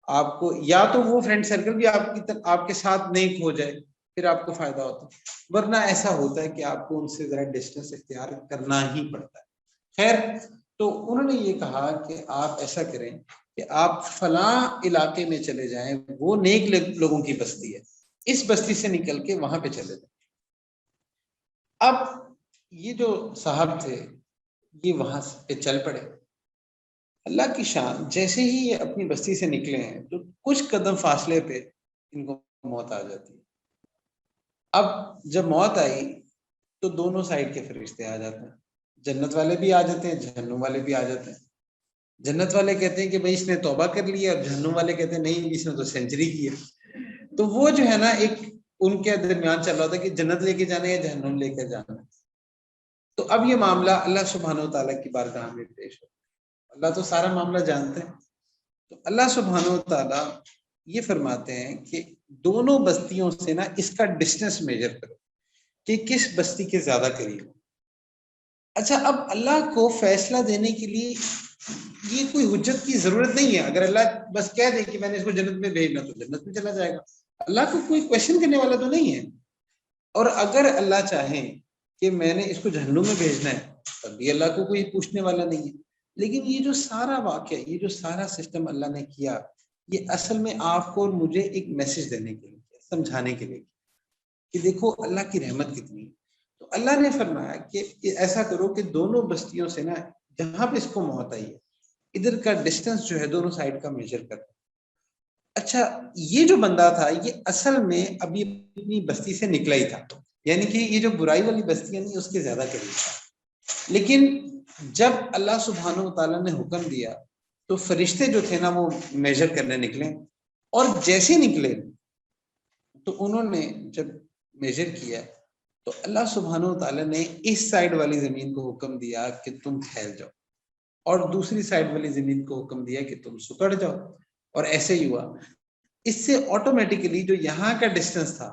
آپ کو, یا تو وہ فرینڈ سرکل بھی آپ کے ساتھ نیک ہو جائے پھر آپ کو فائدہ ہوتا ہے, ورنہ ایسا ہوتا ہے کہ آپ کو ان سے ذرا ڈسٹینس اختیار کرنا ہی پڑتا ہے. خیر, تو انہوں نے یہ کہا کہ آپ ایسا کریں کہ آپ فلاں علاقے میں چلے جائیں, وہ نیک لوگوں کی بستی ہے, اس بستی سے نکل کے وہاں پہ چلے جائیں. اب یہ جو صاحب تھے یہ وہاں پہ چل پڑے. اللہ کی شان, جیسے ہی یہ اپنی بستی سے نکلے ہیں تو کچھ قدم فاصلے پہ ان کو موت آ جاتی ہے. اب جب موت آئی تو دونوں سائڈ کے فرشتے آ جاتے ہیں, جنت والے بھی آ جاتے ہیں, جہنم والے بھی آ جاتے ہیں. جنت والے کہتے ہیں کہ بھائی اس نے توبہ کر لیا, اور جہنم والے کہتے ہیں نہیں اس نے تو سینچری کی ہے. تو وہ جو ہے نا ایک ان کے درمیان چل رہا تھا کہ جنت لے کے جانا ہے یا جہنم لے کے جانا ہے. تو اب یہ معاملہ اللہ سبحانہ و تعالیٰ کی بارگاہ میں پیش ہو. اللہ تو سارا معاملہ جانتے ہیں. تو اللہ سبحانہ و تعالیٰ یہ فرماتے ہیں کہ دونوں بستیوں سے نا اس کا ڈسٹینس میجر کرو کہ کس بستی کے زیادہ قریب ہو. اچھا, اب اللہ کو فیصلہ دینے کے لیے یہ کوئی حجت کی ضرورت نہیں ہے. اگر اللہ بس کہہ دے کہ میں نے اس کو جنت میں بھیجنا تو جنت میں چلا جائے گا. اللہ کو کوئی کوشچن کرنے والا تو نہیں ہے. اور اگر اللہ چاہیں کہ میں نے اس کو جہنم میں بھیجنا ہے تب بھی اللہ کو کوئی پوچھنے والا نہیں ہے. لیکن یہ جو سارا واقعہ, یہ جو سارا سسٹم اللہ نے کیا, یہ اصل میں آپ کو اور مجھے ایک میسج دینے کے لیے, سمجھانے کے لیے کہ دیکھو اللہ کی رحمت کتنی ہے. تو اللہ نے فرمایا کہ ایسا کرو کہ دونوں بستیوں سے نا جہاں پہ اس کو موت آئی ہے ادھر کا ڈسٹینس جو ہے دونوں سائڈ کا میجر کرو. اچھا, یہ جو بندہ تھا یہ اصل میں ابھی اپنی بستی سے نکلا ہی تھا, یعنی کہ یہ جو برائی والی بستی ہے نہیں اس کے زیادہ قریب تھا. لیکن جب اللہ سبحانہ و تعالیٰ نے حکم دیا تو فرشتے جو تھے نا وہ میجر کرنے نکلے, اور جیسے نکلے تو انہوں نے جب میجر کیا تو اللہ سبحانہ و تعالیٰ نے اس سائڈ والی زمین کو حکم دیا کہ تم پھیل جاؤ, اور دوسری سائڈ والی زمین کو حکم دیا کہ تم سکڑ جاؤ. اور ایسے ہی ہوا. اس سے آٹومیٹیکلی جو یہاں کا ڈسٹینس تھا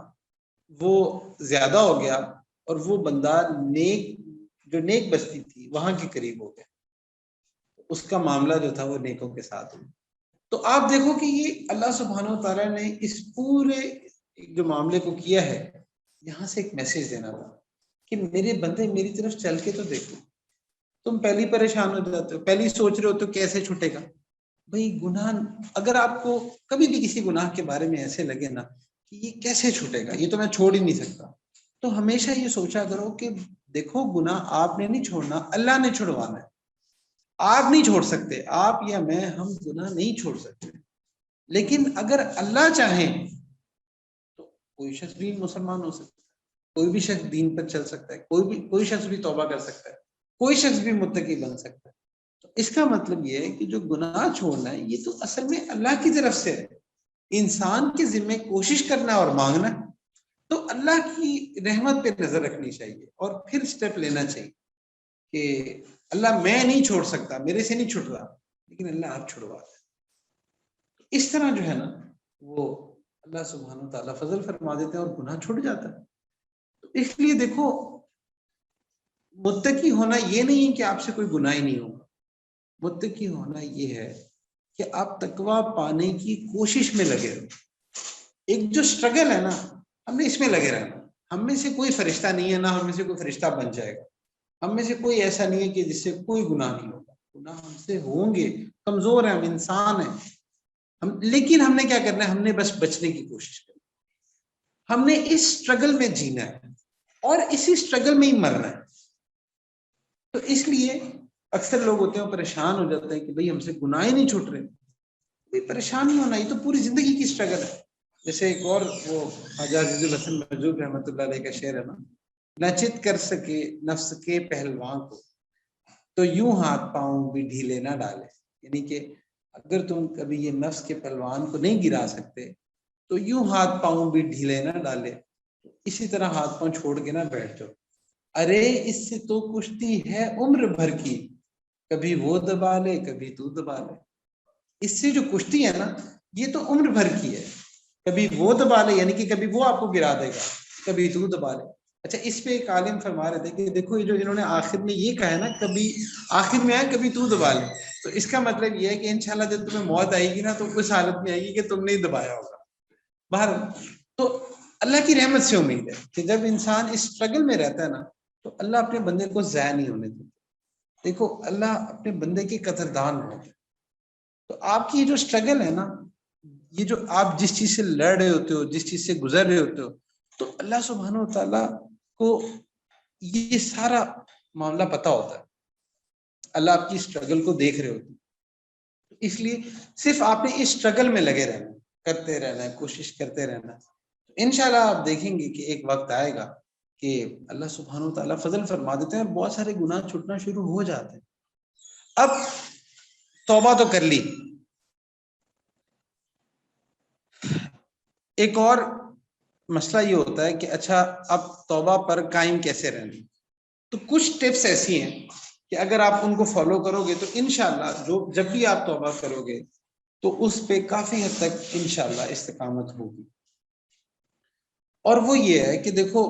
وہ زیادہ ہو گیا, اور وہ بندہ جو نیک بستی تھی وہاں کے قریب ہو گیا. اس کا معاملہ جو تھا وہ نیکوں کے ساتھ ہوا. تو آپ دیکھو کہ یہ اللہ سبحانہ و تعالیٰ نے اس پورے جو معاملے کو کیا ہے, یہاں سے ایک میسج دینا تھا کہ میرے بندے میری طرف چل کے تو دیکھو. تم پہلی پریشان ہو جاتے ہو, پہلی سوچ رہے ہو تو کیسے چھوٹے گا. بھئی گناہ, اگر آپ کو کبھی بھی کسی گناہ کے بارے میں ایسے لگے نا کہ یہ کیسے چھوٹے گا, یہ تو میں چھوڑ ہی نہیں سکتا, تو ہمیشہ یہ سوچا کرو کہ دیکھو گناہ آپ نے نہیں چھوڑنا, اللہ نے چھڑوانا ہے. آپ نہیں چھوڑ سکتے, آپ یا میں, ہم گناہ نہیں چھوڑ سکتے. لیکن اگر اللہ چاہیں تو کوئی شخص بھی مسلمان ہو سکتا ہے, کوئی بھی شخص دین پر چل سکتا ہے, کوئی شخص بھی توبہ کر سکتا ہے, کوئی شخص بھی متقی بن سکتا ہے. تو اس کا مطلب یہ ہے کہ جو گناہ چھوڑنا ہے یہ تو اصل میں اللہ کی طرف سے ہے, انسان کے ذمہ کوشش کرنا اور مانگنا. تو اللہ کی رحمت پہ نظر رکھنی چاہیے اور پھر سٹیپ لینا چاہیے کہ اللہ میں نہیں چھوڑ سکتا, میرے سے نہیں چھوٹ رہا, لیکن اللہ آپ چھڑوا دیں. اس طرح جو ہے نا وہ اللہ سبحانہ تعالیٰ فضل فرما دیتے ہیں اور گناہ چھوٹ جاتا ہے. تو اس لیے دیکھو متقی ہونا یہ نہیں ہے کہ آپ سے کوئی گناہ ہی نہیں ہوگا. متقی ہونا یہ ہے کہ آپ تقویٰ پانے کی کوشش میں لگے رہو. ایک جو سٹرگل ہے نا ہم نے اس میں لگے رہنا. ہم میں سے کوئی فرشتہ نہیں ہے, نہ ہم میں سے کوئی فرشتہ بن جائے گا. ہم میں سے کوئی ایسا نہیں ہے کہ جس سے کوئی گناہ نہیں ہوگا. گناہ ہم سے ہوں گے, کمزور ہیں, ہم انسان ہیں, لیکن ہم نے کیا کرنا ہے, ہم نے بس بچنے کی کوشش کرنی. ہم نے اس سٹرگل میں جینا ہے اور اسی سٹرگل میں ہی مرنا ہے. تو اس لیے اکثر لوگ ہوتے ہیں پریشان ہو جاتے ہیں کہ بھئی ہم سے گناہ ہی نہیں چھوٹ رہے. کوئی پریشان نہیں ہونا, یہ تو پوری زندگی کی سٹرگل ہے. جیسے ایک اور وہ خواجہ عزیز الحسن محجوب رحمۃ اللہ علیہ کا شعر ہے نا, نہ چت کر سکے نفس کے پہلوان کو تو یوں ہاتھ پاؤں بھی ڈھیلے نہ ڈالے. یعنی کہ اگر تم کبھی یہ نفس کے پہلوان کو نہیں گرا سکتے تو یوں ہاتھ پاؤں بھی ڈھیلے نہ ڈالے, اسی طرح ہاتھ پاؤں چھوڑ کے نہ بیٹھ جاؤ. ارے اس سے تو کشتی ہے عمر بھر کی, کبھی وہ دبا لے کبھی تو دبا لے. اس سے جو کشتی ہے نا یہ تو عمر بھر کی ہے، کبھی وہ دبا لے یعنی کہ کبھی وہ آپ کو گرا دے گا، کبھی تو دبا لے۔ اچھا اس پہ ایک عالم فرما رہے تھے کہ دیکھو یہ جو انہوں نے آخر میں یہ کہا ہے نا کبھی آخر میں آئے کبھی تو دبا لے، تو اس کا مطلب یہ ہے کہ انشاءاللہ جب تمہیں موت آئے گی نا تو اس حالت میں آئے گی کہ تم نے دبایا ہوگا باہر۔ تو اللہ کی رحمت سے امید ہے کہ جب انسان اس اسٹرگل میں رہتا ہے نا تو اللہ اپنے بندے کو ضائع نہیں ہونے دیتا۔ دیکھو اللہ اپنے بندے کی قدردان ہوتے، تو آپ کی جو اسٹرگل ہے نا، یہ جو آپ جس چیز سے لڑ رہے ہوتے ہو، جس چیز سے گزر رہے ہوتے ہو، تو اللہ سبحانہ و تعالیٰ کو یہ سارا معاملہ پتا ہوتا ہے، اللہ آپ کی اسٹرگل کو دیکھ رہے ہوتے ہیں، اس لیے صرف آپ نے اس اسٹرگل میں لگے رہنا، کرتے رہنا ہے، کوشش کرتے رہنا ہے۔ انشاءاللہ آپ دیکھیں گے کہ ایک وقت آئے گا کہ اللہ سبحانہ و تعالیٰ فضل فرما دیتے ہیں اور بہت سارے گناہ چھوٹنا شروع ہو جاتے ہیں۔ اب توبہ تو کر لی، ایک اور مسئلہ یہ ہوتا ہے کہ اچھا اب توبہ پر قائم کیسے رہنا، تو کچھ ٹپس ایسی ہیں کہ اگر آپ ان کو فالو کرو گے تو انشاءاللہ جب بھی آپ توبہ کرو گے تو اس پہ کافی حد تک انشاءاللہ استقامت ہوگی۔ اور وہ یہ ہے کہ دیکھو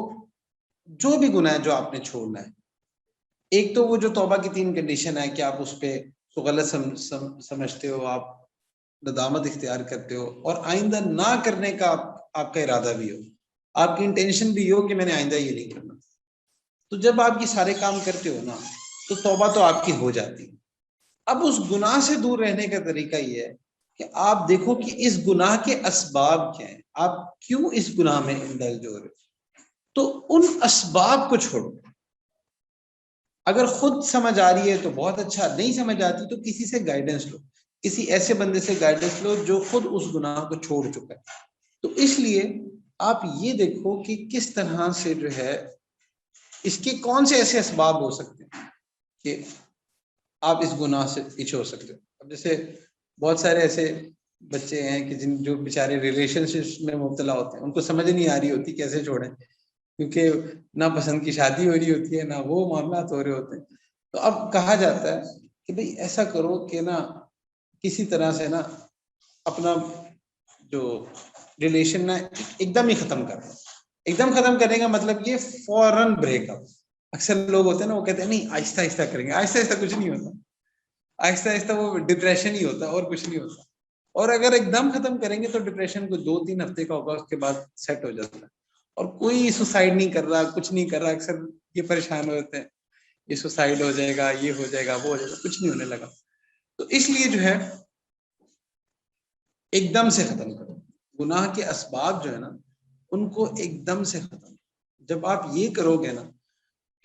جو بھی گناہ جو آپ نے چھوڑنا ہے، ایک تو وہ جو توبہ کی 3 کنڈیشن ہے کہ آپ اس پہ تو غلط سمجھتے ہو، آپ ندامت اختیار کرتے ہو اور آئندہ نہ کرنے کا آپ کا ارادہ بھی ہو، آپ کی انٹینشن بھی ہو کہ میں نے آئندہ یہ نہیں کرنا، تو جب آپ یہ سارے کام کرتے ہو نا تو توبہ تو آپ کی ہو جاتی ہے۔ اب اس گناہ سے دور رہنے کا طریقہ یہ ہے کہ آپ دیکھو کہ اس گناہ کے اسباب کیا ہیں، آپ کیوں اس گناہ میں انڈلج ہو رہے ہو، تو ان اسباب کو چھوڑو۔ اگر خود سمجھ آ رہی ہے تو بہت اچھا، نہیں سمجھ آتی تو کسی سے گائیڈنس لو، کسی ایسے بندے سے گائیڈنس لو جو خود اس گناہ کو چھوڑ چکا ہے۔ تو اس لیے آپ یہ دیکھو کہ کس طرح سے جو ہے اس کے کون سے ایسے اسباب ہو سکتے ہیں کہ آپ اس گناہ سے پیچھے ہو سکتے ہو۔ اب جیسے بہت سارے ایسے بچے ہیں کہ جو بیچارے ریلیشن شپ میں مبتلا ہوتے ہیں، ان کو سمجھ نہیں آ رہی ہوتی کیسے چھوڑیں، کیونکہ نہ پسند کی شادی ہو رہی ہوتی ہے، نہ وہ معاملات ہو رہے ہوتے ہیں۔ تو اب کہا جاتا ہے کہ بھئی ایسا کرو کہ نا کسی طرح سے نا اپنا جو ریلیشن نا ایک دم ہی ختم کر دو۔ ایک دم ختم کرنے کا مطلب یہ فوراً بریک اپ۔ اکثر لوگ ہوتے ہیں نا وہ کہتے ہیں نہیں آہستہ آہستہ کریں گے، آہستہ آہستہ کچھ نہیں ہوتا، آہستہ آہستہ وہ ڈپریشن ہی ہوتا ہے اور کچھ نہیں ہوتا۔ اور اگر ایک دم ختم کریں گے تو ڈپریشن کو 2-3 ہفتے کا ہوگا، اس کے بعد سیٹ ہو جاتا ہے، اور کوئی سوسائڈ نہیں کر رہا، کچھ نہیں کر رہا، اکثر یہ پریشان ہوتے ہیں یہ سوسائڈ ہو جائے گا، یہ ہو جائے گا، وہ ہو جائے گا، کچھ نہیں ہونے لگا۔ تو اس لیے جو ہے ایک دم سے ختم کرو گناہ کے اسباب جو ہے نا ان کو ایک دم سے ختم۔ جب آپ یہ کرو گے نا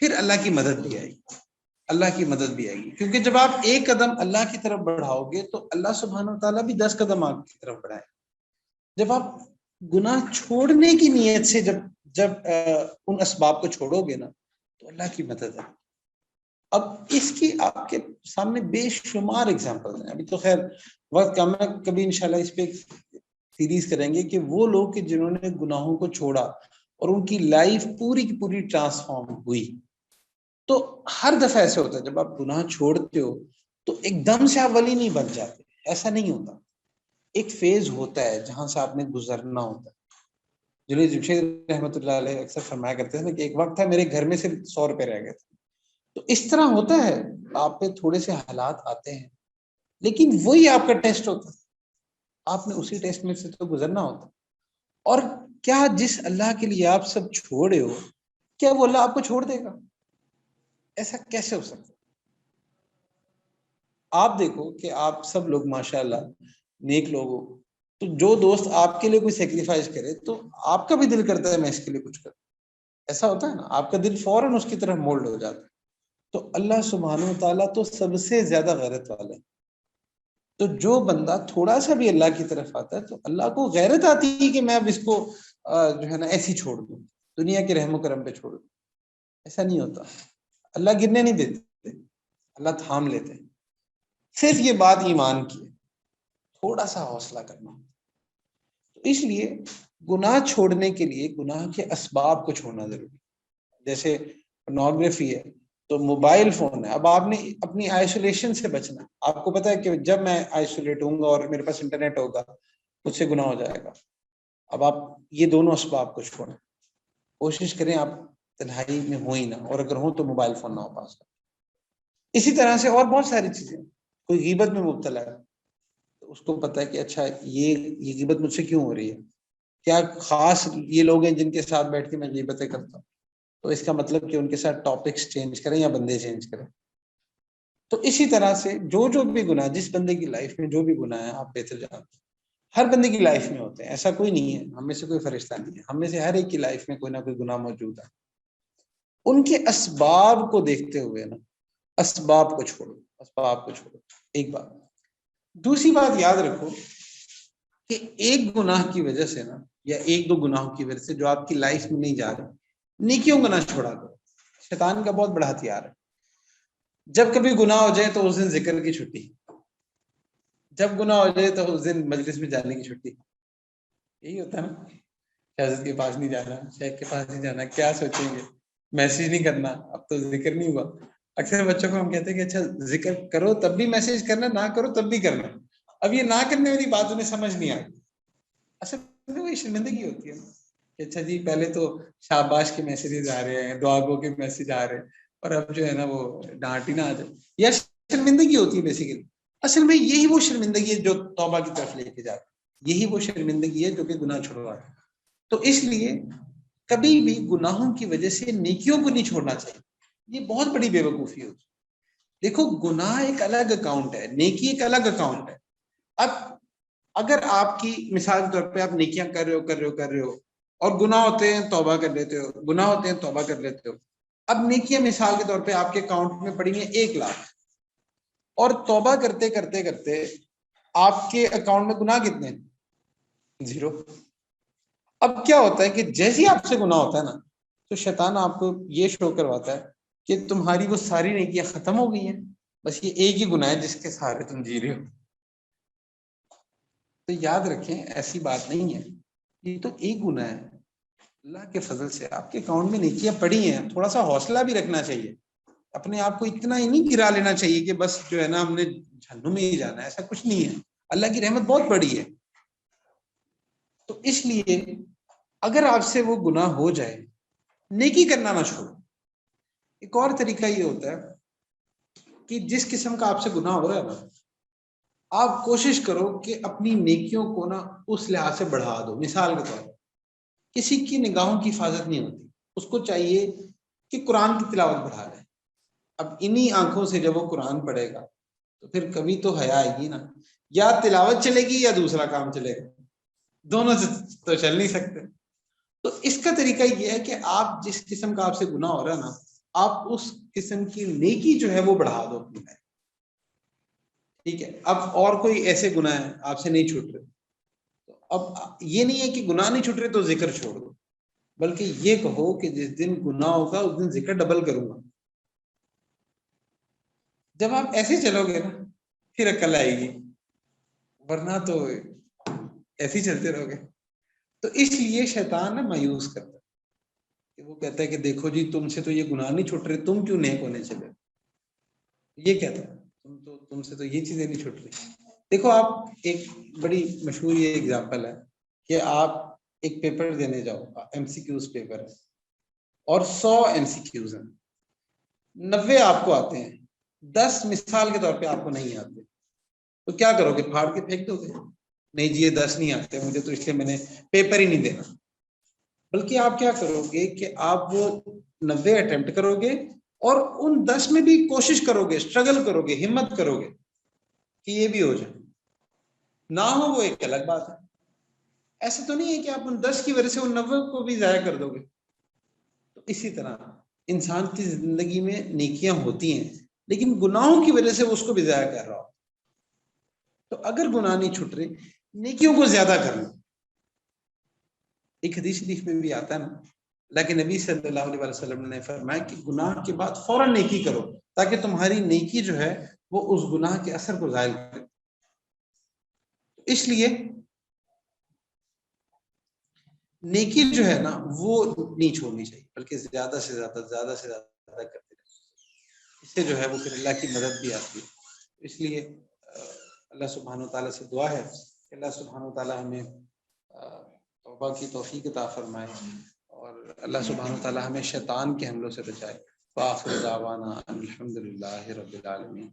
پھر اللہ کی مدد بھی آئے گی، اللہ کی مدد بھی آئے گی، کیونکہ جب آپ ایک قدم اللہ کی طرف بڑھاؤ گے تو اللہ سبحانہ و تعالیٰ بھی 10 قدم آپ کی طرف بڑھائے۔ جب آپ گناہ چھوڑنے کی نیت سے جب ان اسباب کو چھوڑو گے نا تو اللہ کی مدد ہے۔ اب اس کی آپ کے سامنے بے شمار اگزامپل ہیں، ابھی تو خیر وقت کم ہے، کبھی انشاءاللہ اس پہ سیریز کریں گے کہ وہ لوگ کہ جنہوں نے گناہوں کو چھوڑا اور ان کی لائف پوری کی پوری ٹرانسفارم ہوئی۔ تو ہر دفعہ ایسے ہوتا ہے جب آپ گناہ چھوڑتے ہو تو ایک دم سے آپ ولی نہیں بن جاتے، ایسا نہیں ہوتا، ایک فیز ہوتا ہے جہاں سے آپ نے گزرنا ہوتا ہے۔ جنید جمشید رحمۃ اللہ علیہ اکثر فرمایا کرتے ہیں کہ ایک وقت تھا میرے گھر میں صرف 100 روپے رہ گئے تھے۔ تو اس طرح ہوتا ہے، آپ پہ تھوڑے سے حالات آتے ہیں لیکن وہی آپ کا ٹیسٹ ہوتا ہے، آپ نے اسی ٹیسٹ میں سے تو گزرنا ہوتا ہے۔ اور کیا جس اللہ کے لیے آپ سب چھوڑے ہو کیا وہ اللہ آپ کو چھوڑ دے گا؟ ایسا کیسے ہو سکتا؟ آپ دیکھو کہ آپ سب لوگ ماشاءاللہ نیک لوگ ہو، تو جو دوست آپ کے لیے کوئی سیکریفائز کرے تو آپ کا بھی دل کرتا ہے میں اس کے لیے کچھ کروں، ایسا ہوتا ہے نا، آپ کا دل فوراً اس کی طرف مولڈ ہو جاتا ہے۔ تو اللہ سبحانہ و تعالیٰ تو سب سے زیادہ غیرت والا ہے، تو جو بندہ تھوڑا سا بھی اللہ کی طرف آتا ہے تو اللہ کو غیرت آتی ہے کہ میں اب اس کو جو ہے نا ایسی چھوڑ دوں، دنیا کے رحم و کرم پہ چھوڑ دوں۔ ایسا نہیں ہوتا، اللہ گرنے نہیں دیتے، اللہ تھام لیتے ہیں۔ صرف یہ بات ایمان کی ہے، تھوڑا سا حوصلہ کرنا۔ تو اس لیے گناہ چھوڑنے کے لیے گناہ کے اسباب کو چھوڑنا ضروری ہے۔ جیسے پورنوگرافی ہے، تو موبائل فون ہے. اب آپ نے اپنی آئسولیشن سے بچنا. آپ کو پتا ہے کہ جب میں آئسولیٹ ہوں گا اور میرے پاس انٹرنیٹ ہوگا مجھ سے گناہ ہو جائے گا. اب آپ یہ دونوں اسباب کو چھوڑیں, کوشش کریں آپ تنہائی میں ہو ہی نہ, اور اگر ہوں تو موبائل فون نہ ہو پاس. اسی طرح سے اور بہت ساری چیزیں. کوئی غیبت میں مبتلا ہے تو اس کو پتا ہے کہ اچھا یہ غیبت مجھ سے کیوں ہو رہی ہے, کیا خاص یہ لوگ ہیں جن کے ساتھ بیٹھ کے میں غیبتیں کرتا ہوں, تو اس کا مطلب کہ ان کے ساتھ ٹاپکس چینج کریں یا بندے چینج کریں. تو اسی طرح سے جو بھی گناہ جس بندے کی لائف میں جو بھی گناہ ہے آپ بہتر جانتے ہیں, ہر بندے کی لائف میں ہوتے ہیں, ایسا کوئی نہیں ہے, ہم میں سے کوئی فرشتہ نہیں ہے, ہم میں سے ہر ایک کی لائف میں کوئی نہ کوئی گناہ موجود ہے. ان کے اسباب کو دیکھتے ہوئے نا, اسباب کو چھوڑو. ایک بات. دوسری بات یاد رکھو کہ ایک گناہ کی وجہ سے نا, یا ایک دو گناہوں کی وجہ سے جو آپ کی لائف میں نہیں جا رہے, نیکیوں کا نہ چھوڑا دو. شیطان کا بہت بڑا ہتھیار ہے. جب کبھی گناہ ہو جائے تو اس دن ذکر کی چھٹی, جب گناہ ہو جائے تو اس دن مجلس میں جانے کی چھٹی. یہی ہوتا ہے نا, شہزاد کے پاس نہیں جانا, شیخ کے پاس نہیں جانا, کیا سوچیں گے, میسج نہیں کرنا, اب تو ذکر نہیں ہوا. اکثر بچوں کو ہم کہتے ہیں کہ اچھا ذکر کرو تب بھی میسج کرنا, نہ کرو تب بھی کرنا. اب یہ نہ کرنے والی بات انہیں سمجھ نہیں آتی. اصل میں وہی شرمندگی ہوتی ہے کہ اچھا جی پہلے تو شاباش کے میسیجز آ رہے ہیں, دعا گو کے میسج آ رہے ہیں, اور اب جو ہے نا وہ ڈانٹ ہی نہ آ جائے, یا شرمندگی ہوتی ہے بیسیکلی. اصل میں یہی وہ شرمندگی ہے جو توبہ کی طرف لے کے جاتی ہے, یہی وہ شرمندگی ہے جو کہ گناہ چھڑواتی ہے. تو اس لیے کبھی بھی گناہوں کی وجہ سے نیکیوں کو نہیں چھوڑنا چاہیے. یہ بہت بڑی بے وقوفی ہوتی ہے. دیکھو گناہ ایک الگ اکاؤنٹ ہے, نیکی ایک الگ اکاؤنٹ ہے. اب اگر آپ کی مثال کے طور پہ آپ نیکیاں کر رہے ہو اور گناہ ہوتے ہیں توبہ کر لیتے ہو, گناہ ہوتے ہیں توبہ کر لیتے ہو. اب نیکیاں مثال کے طور پہ آپ کے اکاؤنٹ میں پڑی ہیں 1 لاکھ, اور توبہ کرتے کرتے کرتے آپ کے اکاؤنٹ میں گناہ کتنے ہیں, 0. اب کیا ہوتا ہے کہ جیسے ہی آپ سے گناہ ہوتا ہے نا, تو شیطان آپ کو یہ شو کرواتا ہے کہ تمہاری وہ ساری نیکیاں ختم ہو گئی ہیں, بس یہ ایک ہی گناہ ہے جس کے سہارے تم جی رہے ہو. تو یاد رکھیں ایسی بات نہیں ہے, یہ تو ایک گناہ ہے. اللہ کے فضل سے آپ کے اکاؤنٹ میں نیکیاں پڑی ہیں, تھوڑا سا حوصلہ بھی رکھنا چاہیے. اپنے آپ کو اتنا ہی نہیں گرا لینا چاہیے کہ بس جو ہے نا ہم نے جہنم میں ہی جانا ہے, ایسا کچھ نہیں ہے. اللہ کی رحمت بہت بڑی ہے. تو اس لیے اگر آپ سے وہ گناہ ہو جائے, نیکی کرنا نہ چھوڑو. ایک اور طریقہ یہ ہوتا ہے کہ جس قسم کا آپ سے گناہ ہو رہا ہے نا, آپ کوشش کرو کہ اپنی نیکیوں کو نا اس لحاظ سے بڑھا دو. مثال کے طور پر کسی کی نگاہوں کی حفاظت نہیں ہوتی, اس کو چاہیے کہ قرآن کی تلاوت بڑھا لے. اب انہی آنکھوں سے جب وہ قرآن پڑھے گا تو پھر کبھی تو حیا آئے گی نا, یا تلاوت چلے گی یا دوسرا کام چلے گا, دونوں سے تو چل نہیں سکتے. تو اس کا طریقہ یہ ہے کہ آپ جس قسم کا آپ سے گناہ ہو رہا ہے نا, آپ اس قسم کی نیکی جو ہے وہ بڑھا دو اپنی لائف. ٹھیک ہے, اب اور کوئی ایسے گناہ ہیں آپ سے نہیں چھوٹ رہے, تو اب یہ نہیں ہے کہ گناہ نہیں چھوٹ رہے تو ذکر چھوڑ دو, بلکہ یہ کہو کہ جس دن گناہ ہوگا اس دن ذکر ڈبل کروں گا. جب آپ ایسے چلو گے نا پھر عقل آئے گی, ورنہ تو ایسے ہی چلتے رہو گے. تو اس لیے شیطان نا مایوس کرتا ہے کہ وہ کہتا ہے کہ دیکھو جی تم سے تو یہ گناہ نہیں چھوٹ رہے, تم کیوں نیک ہونے چلے. یہ کہتا ہے تم سے تو یہ چیزیں نہیں چھوٹ رہی. دیکھو آپ ایک بڑی مشہور یہ ایگزامپل ہے کہ آپ ایک پیپر دینے جاؤ, MCQs پیپر ہے, اور 100 MCQs ہیں, 90 آپ کو آتے ہیں, 10 مثال کے طور پہ آپ کو نہیں آتے, تو کیا کرو گے, پھاڑ کے پھینک دو گے, نہیں جی یہ 10 نہیں آتے مجھے تو اس لیے میں نے پیپر ہی نہیں دینا. بلکہ آپ کیا کرو گے کہ آپ وہ 90 اٹمپٹ کرو گے, اور ان 10 میں بھی کوشش کرو گے, اسٹرگل کرو گے, ہمت کرو گے کہ یہ بھی ہو جائے. نہ ہو وہ ایک الگ بات ہے. ایسا تو نہیں ہے کہ آپ ان 10 کی وجہ سے ان 90 کو بھی ضائع کر دو گے. تو اسی طرح انسان کی زندگی میں نیکیاں ہوتی ہیں, لیکن گناہوں کی وجہ سے اس کو بھی ضائع کر رہا ہو. تو اگر گناہ نہیں چھٹ رہے, نیکیوں کو زیادہ کرنا. ایک حدیث شریف میں بھی آتا ہے نا, لیکن نبی صلی اللہ علیہ وسلم نے فرمایا کہ گناہ کے بعد فوراً نیکی کرو, تاکہ تمہاری نیکی جو ہے وہ اس گناہ کے اثر کو ظاہر کرے. اس لیے نیکی جو ہے نا وہ نہیں چھوڑنی چاہیے, بلکہ زیادہ سے زیادہ کرتے رہے. اس سے جو ہے وہ پھر اللہ کی مدد بھی آتی ہے۔ اس لیے اللہ سبحانہ وتعالیٰ سے دعا ہے کہ اللہ سبحانہ وتعالیٰ ہمیں توبہ کی توفیق عطا فرمائے، اور اللہ سبحانہ وتعالیٰ ہمیں شیطان کے حملوں سے بچائے۔ وآخر دعوانا الحمد للہ رب العالمین۔